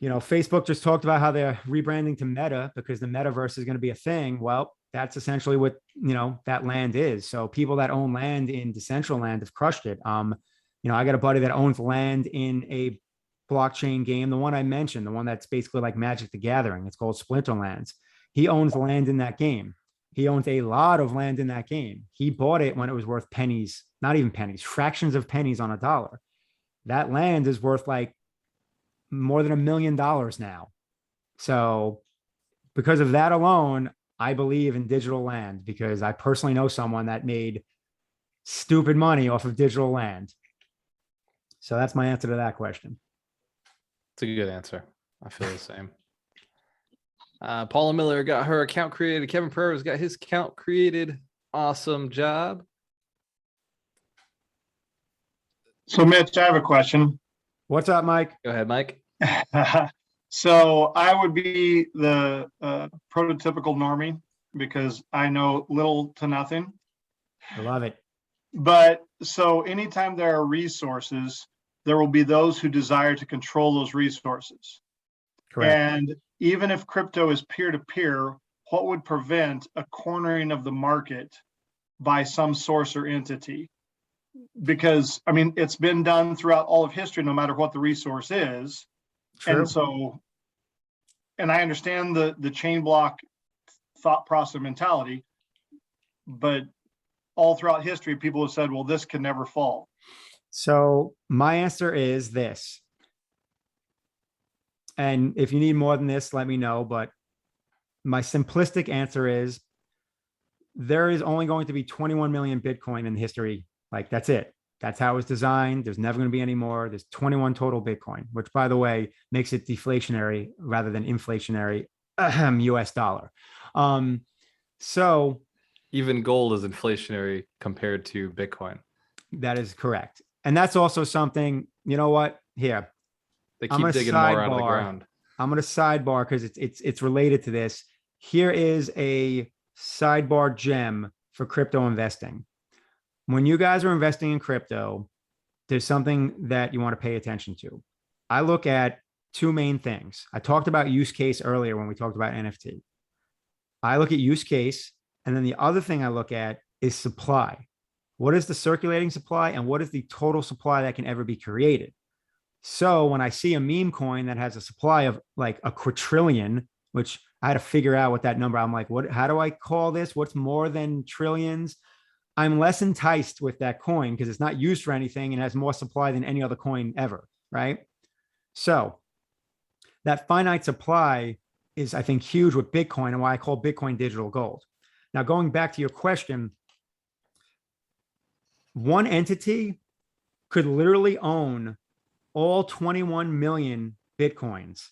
Facebook just talked about how they're rebranding to Meta because the metaverse is going to be a thing. Well, that's essentially what, that land is. So people that own land in Decentraland have crushed it. I got a buddy that owns land in a blockchain game. The one I mentioned, the one that's basically like Magic the Gathering. It's called Splinterlands. He owns land in that game. He owns a lot of land in that game. He bought it when it was worth pennies, not even pennies, fractions of pennies on a dollar. That land is worth like more than $1 million now. So because of that alone, I believe in digital land, because I personally know someone that made stupid money off of digital land. So that's my answer to that question. It's a good answer. I feel the same. Paula Miller got her account created. Kevin Pereira's got his account created. Awesome job. So Mitch, I have a question. What's up, Mike? Go ahead, Mike. So I would be the prototypical normie because I know little to nothing. I love it. But so anytime there are resources, there will be those who desire to control those resources. Correct. And even if crypto is peer-to-peer, what would prevent a cornering of the market by some source or entity? Because, I mean, it's been done throughout all of history, no matter what the resource is. True. And so, and I understand the chain block thought process mentality, but all throughout history, people have said, well, this can never fall. So my answer is this. And if you need more than this, let me know. But my simplistic answer is there is only going to be 21 million Bitcoin in history. Like, that's it. That's how it was designed. There's never going to be any more. There's 21 total Bitcoin, which, by the way, makes it deflationary rather than inflationary US dollar. So even gold is inflationary compared to Bitcoin. That is correct. And that's also something, you know what? Here, They keep digging more out of the ground. I'm going to sidebar because it's related to this. Here is a sidebar gem for crypto investing. When you guys are investing in crypto, there's something that you want to pay attention to. I look at two main things. I talked about use case earlier when we talked about NFT. I look at use case, and then the other thing I look at is supply. What is the circulating supply and what is the total supply that can ever be created? So when I see a meme coin that has a supply of like a quadrillion, which I had to figure out what that number, I'm like, how do I call this? What's more than trillions? I'm less enticed with that coin because it's not used for anything and has more supply than any other coin ever, right? So that finite supply is, I think, huge with Bitcoin and why I call Bitcoin digital gold. Now, going back to your question, one entity could literally own all 21 million Bitcoins.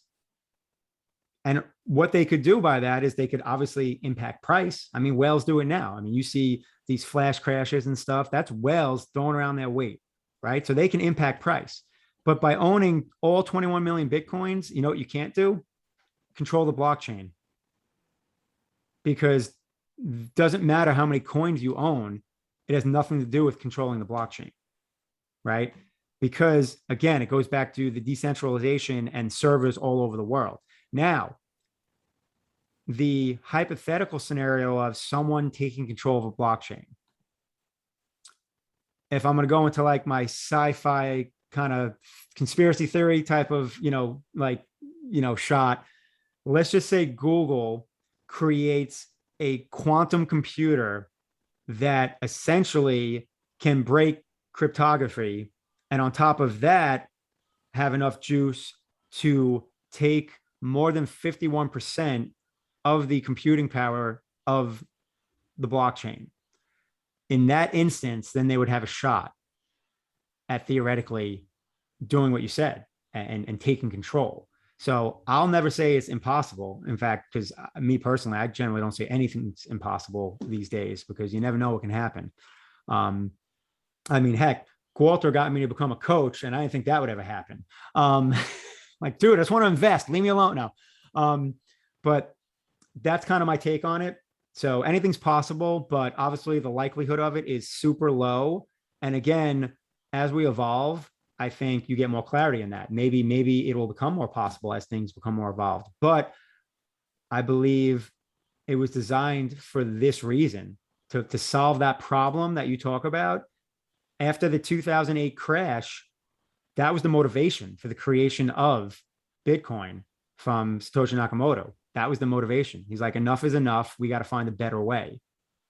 And what they could do by that is they could obviously impact price. I mean, whales do it now. I mean, you see these flash crashes and stuff. That's whales throwing around their weight, right? So they can impact price. But by owning all 21 million Bitcoins, you know what you can't do? Control the blockchain. because doesn't matter how many coins you own. It has nothing to do with controlling the blockchain, right? Because again, it goes back to the decentralization and servers all over the world. Now, the hypothetical scenario of someone taking control of a blockchain. If I'm going to go into like my sci-fi kind of conspiracy theory type of, shot, let's just say Google creates a quantum computer that essentially can break cryptography. And on top of that, have enough juice to take more than 51% of the computing power of the blockchain. In that instance, then they would have a shot at theoretically doing what you said and taking control. So I'll never say it's impossible. In fact, because me personally, I generally don't say anything's impossible these days because you never know what can happen. Heck, Walter got me to become a coach, and I didn't think that would ever happen. Like, dude, I just want to invest. Leave me alone now. But that's kind of my take on it. So anything's possible, but obviously the likelihood of it is super low. And again, as we evolve, I think you get more clarity in that. Maybe it will become more possible as things become more evolved. But I believe it was designed for this reason, to solve that problem that you talk about. After the 2008 crash, that was the motivation for the creation of Bitcoin from Satoshi Nakamoto. That was the motivation. He's like, enough is enough. We got to find a better way.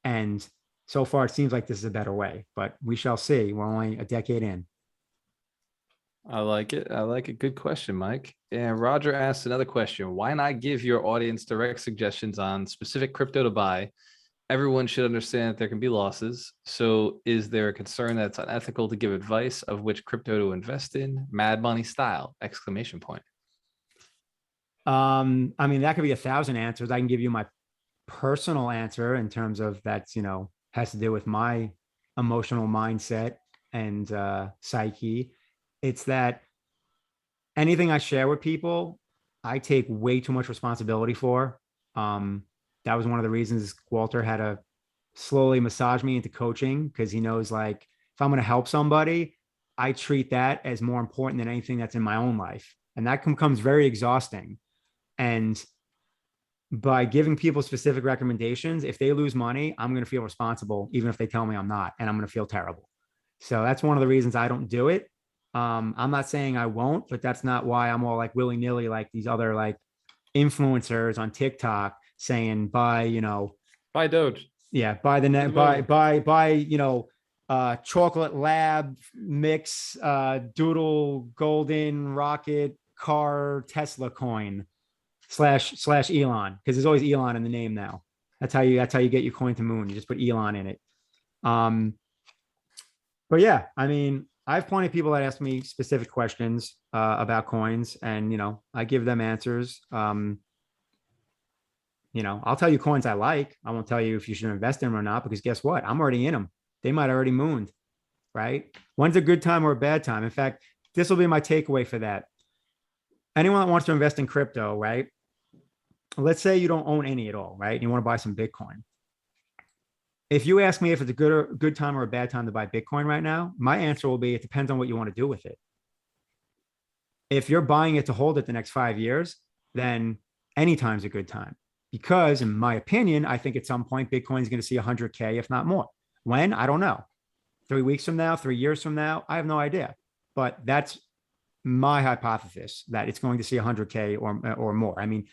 And so far, it seems like this is a better way, but we shall see. We're only a decade in. I like it. I like it. Good question, Mike. And Roger asked another question. Why not give your audience direct suggestions on specific crypto to buy? Everyone should understand that there can be losses. So is there a concern that it's unethical to give advice of which crypto to invest in? Mad money style, exclamation point. That could be 1,000 answers. I can give you my personal answer in terms of that's, has to do with my emotional mindset and psyche. It's that anything I share with people, I take way too much responsibility for. That was one of the reasons Walter had to slowly massage me into coaching, because he knows, like, if I'm going to help somebody, I treat that as more important than anything that's in my own life. And that becomes very exhausting. And by giving people specific recommendations, if they lose money, I'm going to feel responsible, even if they tell me I'm not, and I'm going to feel terrible. So that's one of the reasons I don't do it. I'm not saying I won't, but that's not why I'm all like willy-nilly, like these other like influencers on TikTok saying buy Doge. Yeah, buy the net, buy chocolate lab mix, doodle golden rocket car Tesla coin slash Elon, because there's always Elon in the name now. That's how you get your coin to moon. You just put Elon in it. But yeah, I have plenty of people that ask me specific questions about coins, and I give them answers. I'll tell you coins I like. I won't tell you if you should invest in them or not, because guess what? I'm already in them. They might already mooned, right? When's a good time or a bad time? In fact, this will be my takeaway for that. Anyone that wants to invest in crypto, right? Let's say you don't own any at all, right? And you want to buy some Bitcoin. If you ask me if it's a good time or a bad time to buy Bitcoin right now, my answer will be, it depends on what you want to do with it. If you're buying it to hold it the next 5 years, then any time's a good time. Because in my opinion, I think at some point, Bitcoin is going to see 100K, if not more. When? I don't know. 3 weeks from now, 3 years from now, I have no idea. But that's my hypothesis, that it's going to see 100K or more.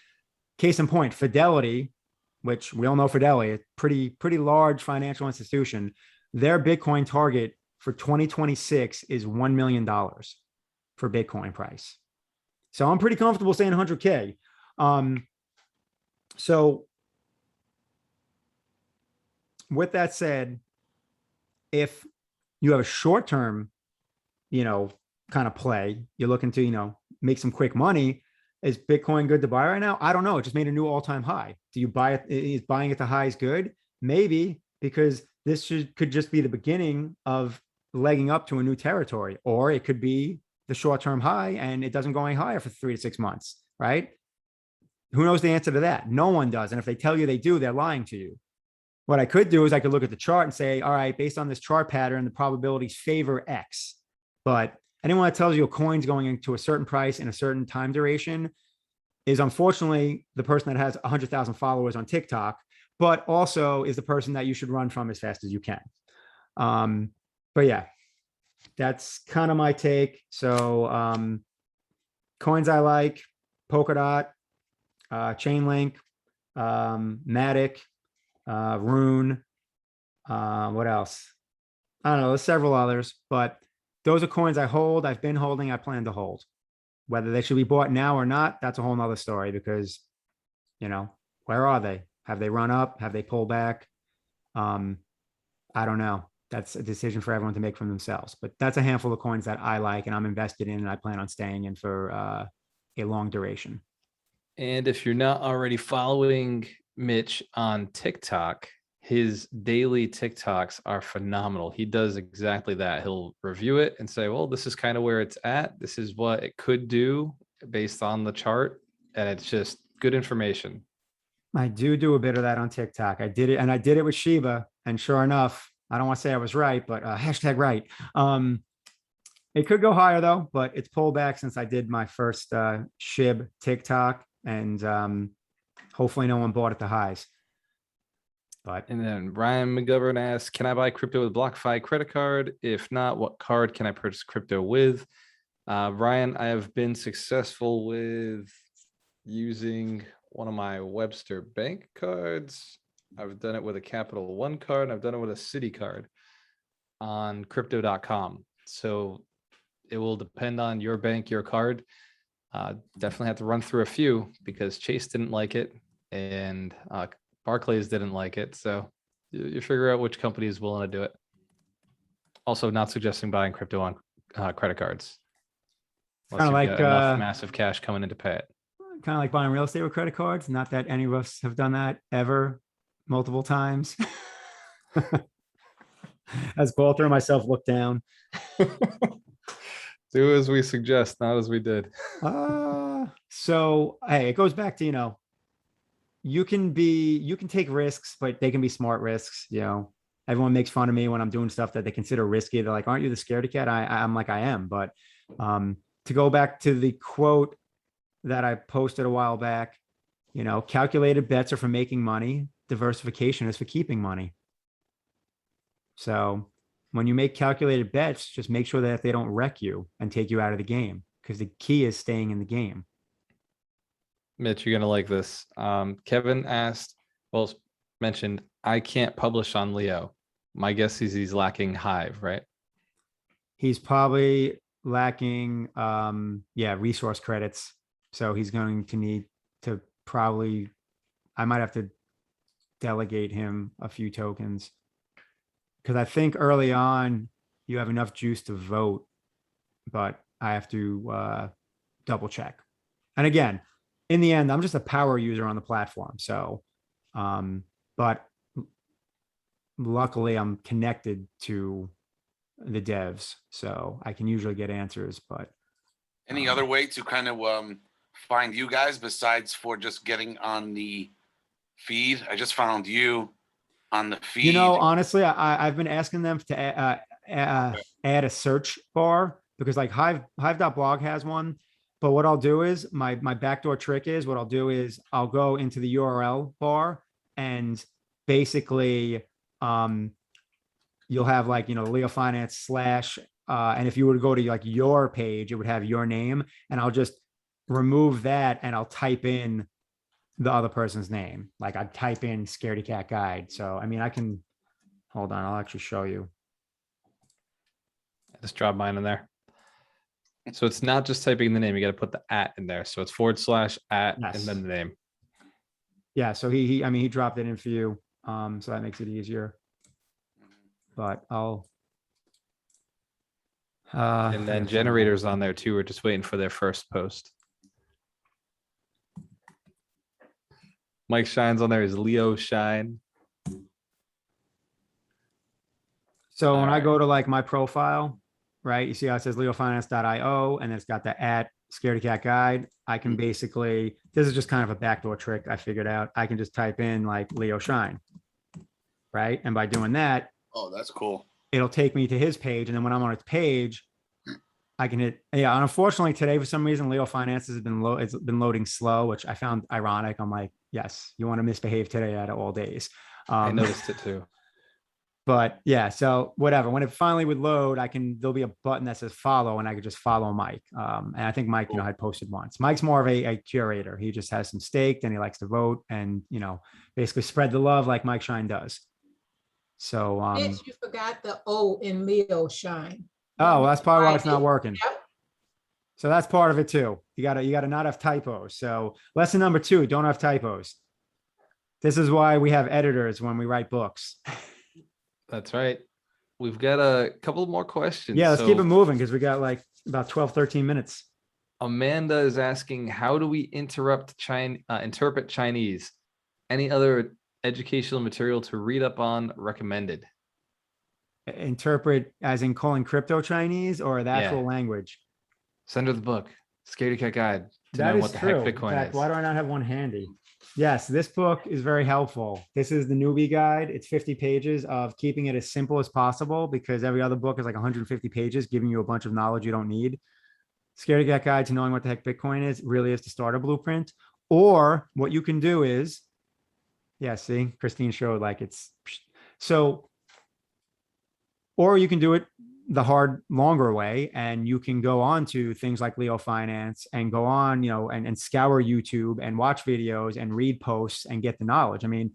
Case in point, Fidelity, which we all know Fidelity, a pretty large financial institution, their Bitcoin target for 2026 is $1 million for Bitcoin price. So I'm pretty comfortable saying 100K. So with that said, if you have a short-term, kind of play, you're looking to, make some quick money, is Bitcoin good to buy right now? I don't know. It just made a new all-time high. Do you buy it? Is buying at the high is good? Maybe, because this could just be the beginning of legging up to a new territory, or it could be the short-term high and it doesn't go any higher for 3 to 6 months, right? who knows the answer to that? No one does. And if they tell you they do, they're lying to you. What I could do is I could look at the chart and say, all right, based on this chart pattern, the probabilities favor X. But anyone that tells you a coin's going into a certain price in a certain time duration is unfortunately the person that has 100,000 followers on TikTok, but also is the person that you should run from as fast as you can. But yeah, that's kind of my take. So coins I like, Polkadot, Chainlink, Matic, Rune, what else? I don't know, there's several others, but those are coins I hold, I've been holding, I plan to hold. Whether they should be bought now or not, that's a whole nother story because, where are they? Have they run up? Have they pulled back? I don't know. That's a decision for everyone to make for themselves, but that's a handful of coins that I like and I'm invested in and I plan on staying in for a long duration. And if you're not already following Mitch on TikTok, his daily TikToks are phenomenal. He does exactly that. He'll review it and say, well, this is kind of where it's at. This is what it could do based on the chart. And it's just good information. I do a bit of that on TikTok. I did it and I did it with Shiba. And sure enough, I don't want to say I was right, but hashtag right. It could go higher though, but it's pulled back since I did my first SHIB TikTok and hopefully no one bought at the highs. And then Ryan McGovern asks, can I buy crypto with BlockFi credit card? If not, what card can I purchase crypto with? Ryan, I have been successful with using one of my Webster bank cards. I've done it with a Capital One card, and I've done it with a Citi card on crypto.com. So it will depend on your bank, your card. Definitely have to run through a few because Chase didn't like it and Barclays didn't like it. So you figure out which company is willing to do it. Also, not suggesting buying crypto on credit cards. Unless Kinda you've like, got enough massive cash coming in to pay it. Kind of like buying real estate with credit cards. Not that any of us have done that ever multiple times. As Walter and myself look down. Do as we suggest, not as we did. So hey, it goes back to, you can take risks, but they can be smart risks. Everyone makes fun of me when I'm doing stuff that they consider risky. They're like, aren't you the scaredy cat? I'm like, I am. But to go back to the quote that I posted a while back, calculated bets are for making money. Diversification is for keeping money. So when you make calculated bets, just make sure that they don't wreck you and take you out of the game, because the key is staying in the game. Mitch, you're going to like this. Kevin mentioned, I can't publish on Leo. My guess is he's lacking Hive, right? He's probably lacking, resource credits. So he's going to need to I might have to delegate him a few tokens. Because I think early on you have enough juice to vote, but I have to double check. And again, in the end, I'm just a power user on the platform. So, but luckily I'm connected to the devs, so I can usually get answers. But any other way to kind of find you guys besides for just getting on the feed? I just found you on the feed. Honestly, I've been asking them to add a search bar, because like Hive.blog has one. But what I'll do is my backdoor trick is I'll go into the URL bar and basically you'll have like, Leo Finance / and if you were to go to like your page, it would have your name, and I'll just remove that and I'll type in the other person's name. Like I'd type in Scaredy Cat Guide. So, I mean, I can, hold on, I'll actually show you. I just dropped mine in there. So it's not just typing the name, you got to put the @ in there. So it's /@ and then the name. Yeah. So he dropped it in for you. So that makes it easier. But I'll. And then generators on there too. We're just waiting for their first post. Mike Shine's on there is Leo Shine. So when I go to like my profile, right, you see how it says leofinance.io and it's got the Scaredy Cat Guide, I can basically, this is just kind of a backdoor trick I figured out. I can just type in like Leo Shine, right? And by doing that, Oh, that's cool. it'll take me to his page. And then when I'm on its page, I can hit, yeah. And unfortunately today, for some reason, Leo Finances has been low. It's been loading slow, which I found ironic. I'm like, yes, you want to misbehave today out of all days. I noticed it too. But yeah, so whatever. When it finally would load, there'll be a button that says follow, and I could just follow Mike. And I think Mike, had posted once. Mike's more of a curator. He just has some staked and he likes to vote and, basically spread the love like Mike Shine does. So, Mitch, you forgot the O in Leo Shine. oh, well, that's probably why it's not working. Yep. So that's part of it too. You gotta not have typos. So lesson number 2, don't have typos. This is why we have editors when we write books. That's right. We've got a couple more questions. Yeah, let's keep it moving because we got like about 12, 13 minutes. Amanda is asking, how do we interpret Chinese? Any other educational material to read up on recommended? Interpret as in calling crypto Chinese or the actual language? Send her the book, Scaredy Cat Guide, to That know is what the true. heck In Bitcoin fact, is. why do I not have one handy? Yes, this book is very helpful. This is the newbie guide. It's 50 pages of keeping it as simple as possible because every other book is like 150 pages, giving you a bunch of knowledge you don't need. Scaredy Cat Guide to knowing what the heck Bitcoin is really is the starter blueprint. Or what you can do is, yeah, see, Christine showed like it's so, or you can do it the hard, longer way. And you can go on to things like Leo Finance and go on, and scour YouTube and watch videos and read posts and get the knowledge. I mean,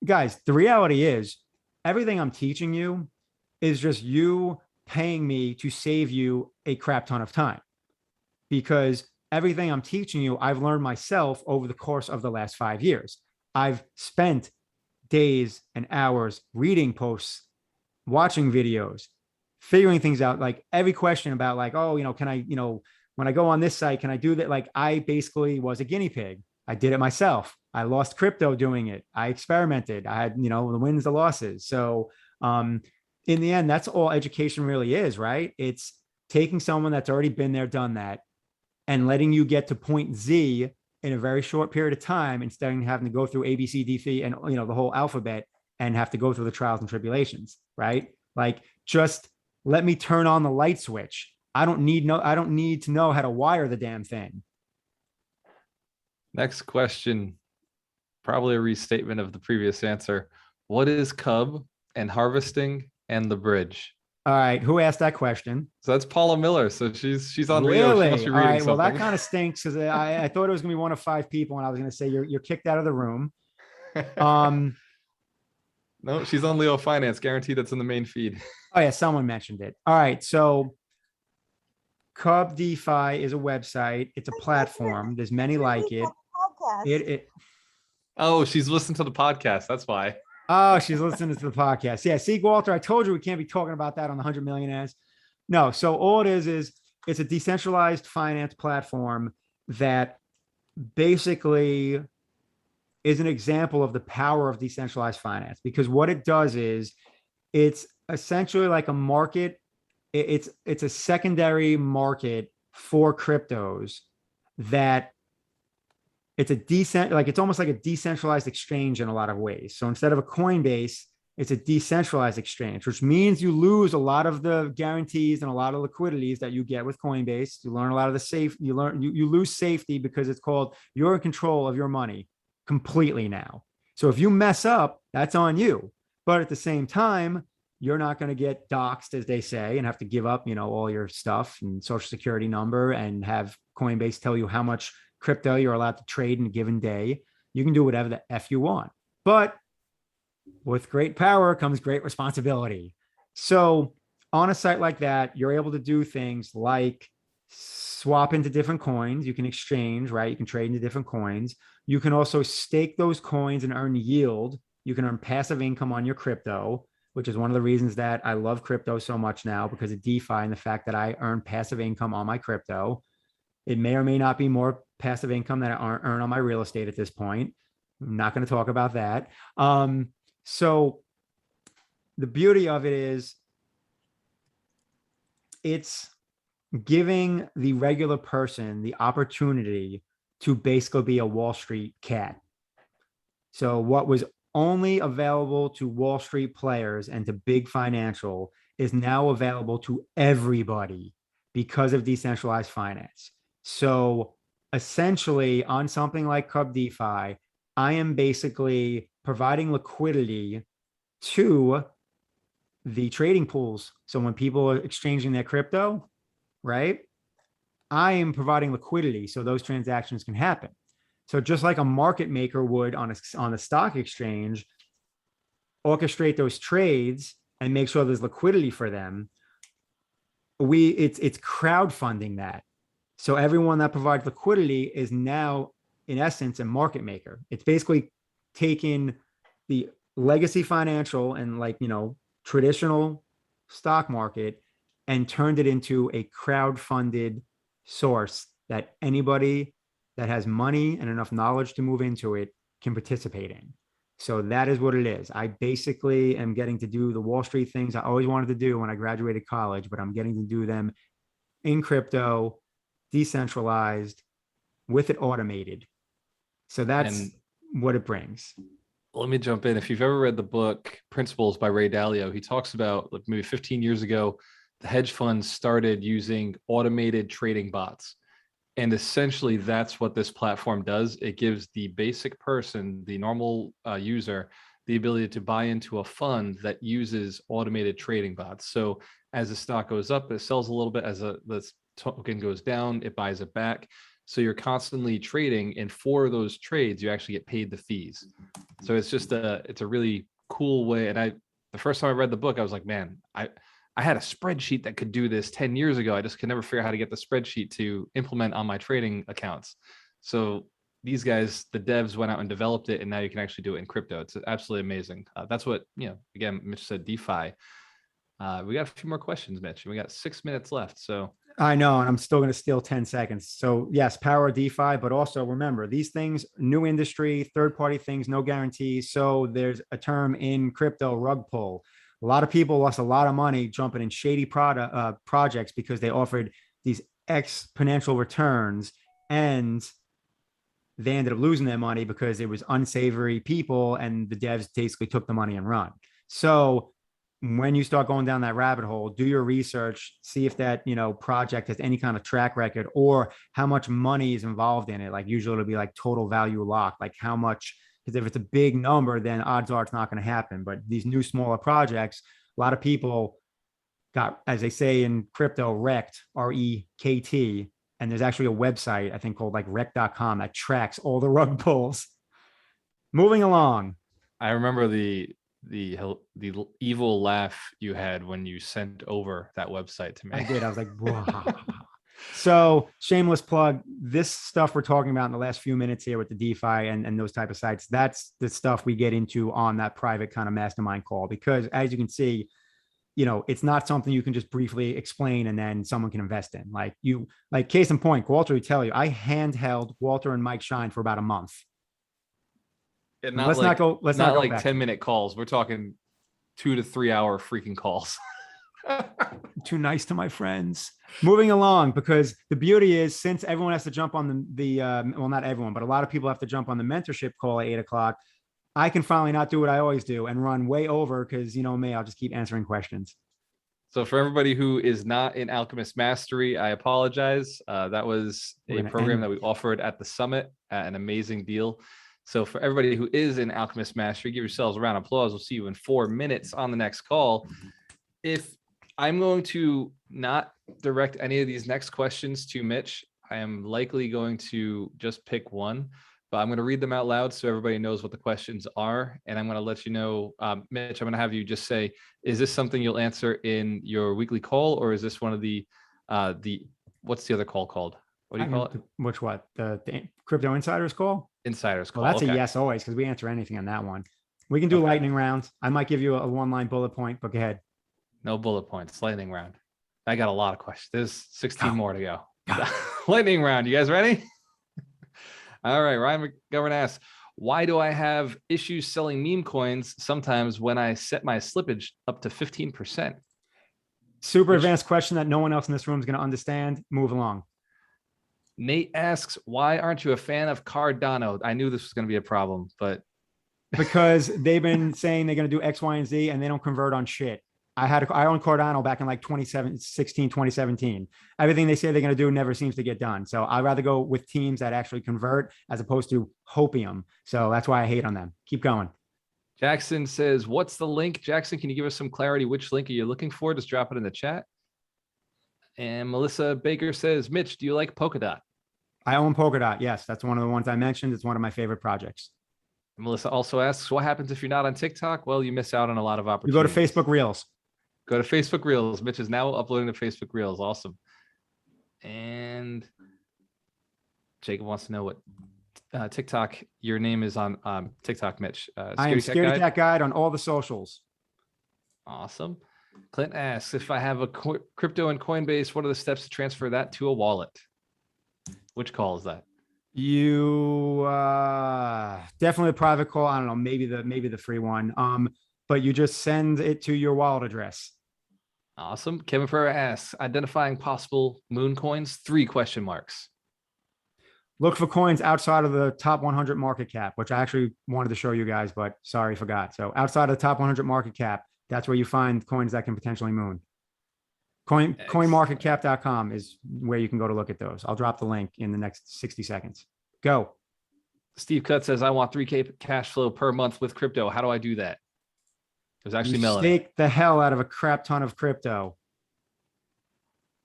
guys, the reality is everything I'm teaching you is just you paying me to save you a crap ton of time, because everything I'm teaching you, I've learned myself over the course of the last 5 years. I've spent days and hours reading posts, watching videos, figuring things out, like every question about like, oh, can I, when I go on this site, can I do that? Like I basically was a guinea pig. I did it myself. I lost crypto doing it. I experimented. I had, the wins, the losses. So in the end, that's all education really is, right? It's taking someone that's already been there, done that, and letting you get to point Z in a very short period of time instead of having to go through A, B, C, D, F, and, the whole alphabet and have to go through the trials and tribulations, right? Like just let me turn on the light switch. I don't need to know how to wire the damn thing. Next question, probably a restatement of the previous answer. What is Cub and harvesting and the bridge? All right, who asked that question? So that's Paula Miller. So she's on really? Rio. She must be All reading right, well, something. that kind of stinks because I thought it was gonna be one of 5 people, and I was gonna say you're kicked out of the room. No, she's on Leo Finance. Guaranteed that's in the main feed. Oh yeah, someone mentioned it. All right, so Cub DeFi is a website. It's a platform. There's many like it. Oh, she's listened to the podcast. That's why. Oh, she's listening to the podcast. Yeah, see, Walter, I told you we can't be talking about that on the 100 Millionaires. No, so all it is it's a decentralized finance platform that basically is an example of the power of decentralized finance, because what it does is it's essentially like a market. It's a secondary market for cryptos that it's almost like a decentralized exchange in a lot of ways. So instead of a Coinbase, it's a decentralized exchange, which means you lose a lot of the guarantees and a lot of liquidities that you get with Coinbase. You learn a lot of you lose safety because it's called you're in control of your money completely now. So if you mess up, that's on you. But at the same time, you're not going to get doxxed, as they say, and have to give up, all your stuff and social security number and have Coinbase tell you how much crypto you're allowed to trade in a given day. You can do whatever the F you want. But with great power comes great responsibility. So on a site like that, you're able to do things like swap into different coins. You can exchange, right? You can trade into different coins. You can also stake those coins and earn yield. You can earn passive income on your crypto, which is one of the reasons that I love crypto so much now, because of DeFi and the fact that I earn passive income on my crypto. It may or may not be more passive income that I earn on my real estate at this point. I'm not going to talk about that. So the beauty of it is it's giving the regular person the opportunity to basically be a Wall Street cat. So what was only available to Wall Street players and to big financial is now available to everybody because of decentralized finance. So essentially on something like Cub DeFi, I am basically providing liquidity to the trading pools. So when people are exchanging their crypto, right, I am providing liquidity so those transactions can happen. So just like a market maker would on a stock exchange, orchestrate those trades and make sure there's liquidity for them. It's crowdfunding that. So everyone that provides liquidity is now, in essence, a market maker. It's basically taking the legacy financial and traditional stock market and turned it into a crowd-funded source that anybody that has money and enough knowledge to move into it can participate in. So that is what it is. I basically am getting to do the Wall Street things I always wanted to do when I graduated college, but I'm getting to do them in crypto, decentralized, with it automated. So that's what it brings. Let me jump in. If you've ever read the book Principles by Ray Dalio, he talks about like maybe 15 years ago, the hedge funds started using automated trading bots. And essentially that's what this platform does. It gives the basic person, the normal user, the ability to buy into a fund that uses automated trading bots. So as the stock goes up, it sells a little bit. As the token goes down, it buys it back. So you're constantly trading, and for those trades, you actually get paid the fees. So it's just it's a really cool way. And the first time I read the book, I was like, man, I had a spreadsheet that could do this 10 years ago. I just could never figure out how to get the spreadsheet to implement on my trading accounts. So these guys, the devs, went out and developed it, and now you can actually do it in crypto. It's absolutely amazing. That's what, again, Mitch said, DeFi. We got a few more questions, Mitch, and we got 6 minutes left. So I know, and I'm still going to steal 10 seconds. So yes, power DeFi, but also remember these things, new industry, third-party things, no guarantees. So there's a term in crypto, rug pull. A lot of people lost a lot of money jumping in shady projects because they offered these exponential returns, and they ended up losing their money because it was unsavory people, and the devs basically took the money and run. So when you start going down that rabbit hole, do your research, see if that, project has any kind of track record or how much money is involved in it. Like usually it'll be like total value lock, like how much, because if it's a big number, then odds are it's not going to happen. But these new smaller projects, a lot of people got, as they say in crypto, wrecked, REKT. And there's actually a website, I think, called like rec.com that tracks all the rug pulls. Moving along. I remember the evil laugh you had when you sent over that website to me. I did. I was like, wow. So shameless plug, this stuff we're talking about in the last few minutes here with the DeFi and those type of sites, that's the stuff we get into on that private kind of mastermind call, because as you can see, it's not something you can just briefly explain and then someone can invest in. Like case in point, Walter would tell you, I handheld Walter and Mike Shine for about a month. Let's not go 10-minute calls. We're talking 2 to 3 hour freaking calls. Too nice to my friends. Moving along, because the beauty is, since everyone has to jump on well, not everyone, but a lot of people have to jump on the mentorship call at 8 o'clock. I can finally not do what I always do and run way over, because me, I'll just keep answering questions. So for everybody who is not in Alchemist Mastery, I apologize. That was a program that we offered at the summit at an amazing deal. So for everybody who is in Alchemist Mastery, give yourselves a round of applause. We'll see you in 4 minutes on the next call. If I'm going to not direct any of these next questions to Mitch, I am likely going to just pick one, but I'm going to read them out loud so everybody knows what the questions are. And I'm going to let you know, Mitch, I'm going to have you just say, is this something you'll answer in your weekly call, or is this one of the what's the other call called? What do you call it? Which what? The Crypto Insiders call? Insiders call. Well, that's a yes always, because we answer anything on that one. We can do lightning rounds. I might give you a one-line bullet point, but go ahead. No bullet points. Lightning round. I got a lot of questions. There's 16 more to go. Lightning round. You guys ready? All right. Ryan McGovern asks, why do I have issues selling meme coins sometimes when I set my slippage up to 15%? Super Which- advanced question that no one else in this room is going to understand. Move along. Nate asks, why aren't you a fan of Cardano? I knew this was going to be a problem, but Because they've been saying they're going to do X, Y, and Z, and they don't convert on shit. I owned Cardano back in like 2016, 2017. Everything they say they're going to do never seems to get done. So I'd rather go with teams that actually convert as opposed to hopium. So that's why I hate on them. Keep going. Jackson says, what's the link? Jackson, can you give us some clarity? Which link are you looking for? Just drop it in the chat. And Melissa Baker says, Mitch, do you like Polkadot? I own Polkadot. Yes, that's one of the ones I mentioned. It's one of my favorite projects. Melissa also asks, what happens if you're not on TikTok? Well, you miss out on a lot of You opportunities. go to Facebook Reels. Go to Facebook Reels. Mitch is now uploading to Facebook Reels. Awesome. And Jacob wants to know what TikTok, your name is on TikTok, Mitch. I am Scaredy Cat Guide on all the socials. Awesome. Clint asks, if I have a crypto in Coinbase, what are the steps to transfer that to a wallet? Which call is that? You definitely a private call. I don't know, maybe the free one. But you just send it to your wallet address. Awesome. Kevin Ferrer asks, identifying possible moon coins, 3 question marks. Look for coins outside of the top 100 market cap, which I actually wanted to show you guys, but sorry, forgot. So outside of the top 100 market cap, that's where you find coins that can potentially moon. Coinmarketcap.com is where you can go to look at those. I'll drop the link in the next 60 seconds. Go. Steve Cutt says, I want 3K cash flow per month with crypto. How do I do that? It was actually You Melanie. stake the hell out of a crap ton of crypto.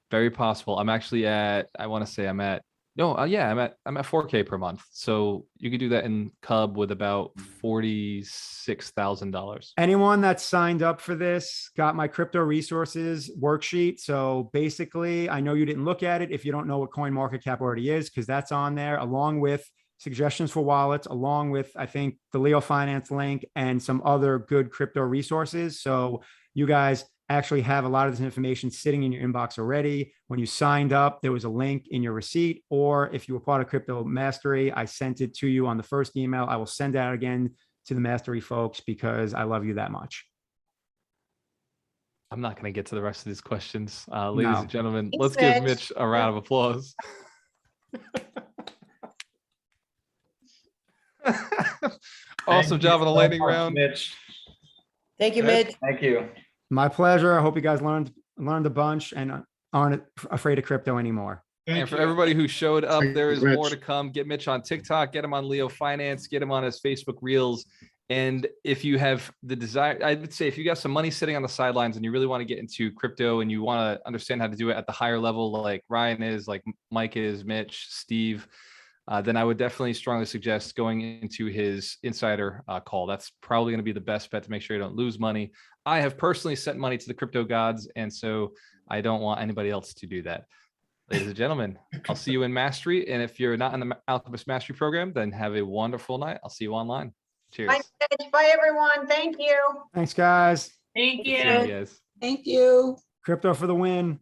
Very possible. I'm actually at, I want to say I'm at 4K per month. So you could do that in Cub with about $46,000. Anyone that signed up for this got my crypto resources worksheet. So basically, I know you didn't look at it if you don't know what CoinMarketCap already is, because that's on there along with suggestions for wallets, along with, I think, the Leo Finance link and some other good crypto resources. So you guys actually have a lot of this information sitting in your inbox already. When you signed up, there was a link in your receipt, or if you were part of Crypto Mastery, I sent it to you on the first email. I will send that again to the Mastery folks because I love you that much. I'm not going to get to the rest of these questions. Ladies No. and gentlemen, Thanks, let's give Mitch. Mitch a round of applause. Awesome job on the lightning round. Mitch. Thank you, Good. Mitch. Thank you. My pleasure. I hope you guys learned a bunch and aren't afraid of crypto anymore. And for everybody who showed up, Thank there you, is more Mitch. to come. Get Mitch on TikTok, get him on Leo Finance, get him on his Facebook Reels. And if you have the desire, I would say if you got some money sitting on the sidelines and you really want to get into crypto and you want to understand how to do it at the higher level, like Ryan is, like Mike is, Mitch, Steve, then I would definitely strongly suggest going into his insider call. That's probably going to be the best bet to make sure you don't lose money. I have personally sent money to the crypto gods, and so I don't want anybody else to do that. Ladies and gentlemen, I'll see you in Mastery. And if you're not in the Alchemist Mastery program, then have a wonderful night. I'll see you online. Cheers. Bye, Mitch. Bye, everyone. Thank you. Thank you, guys. Thank Good seeing you guys. Thank you. Crypto for the win.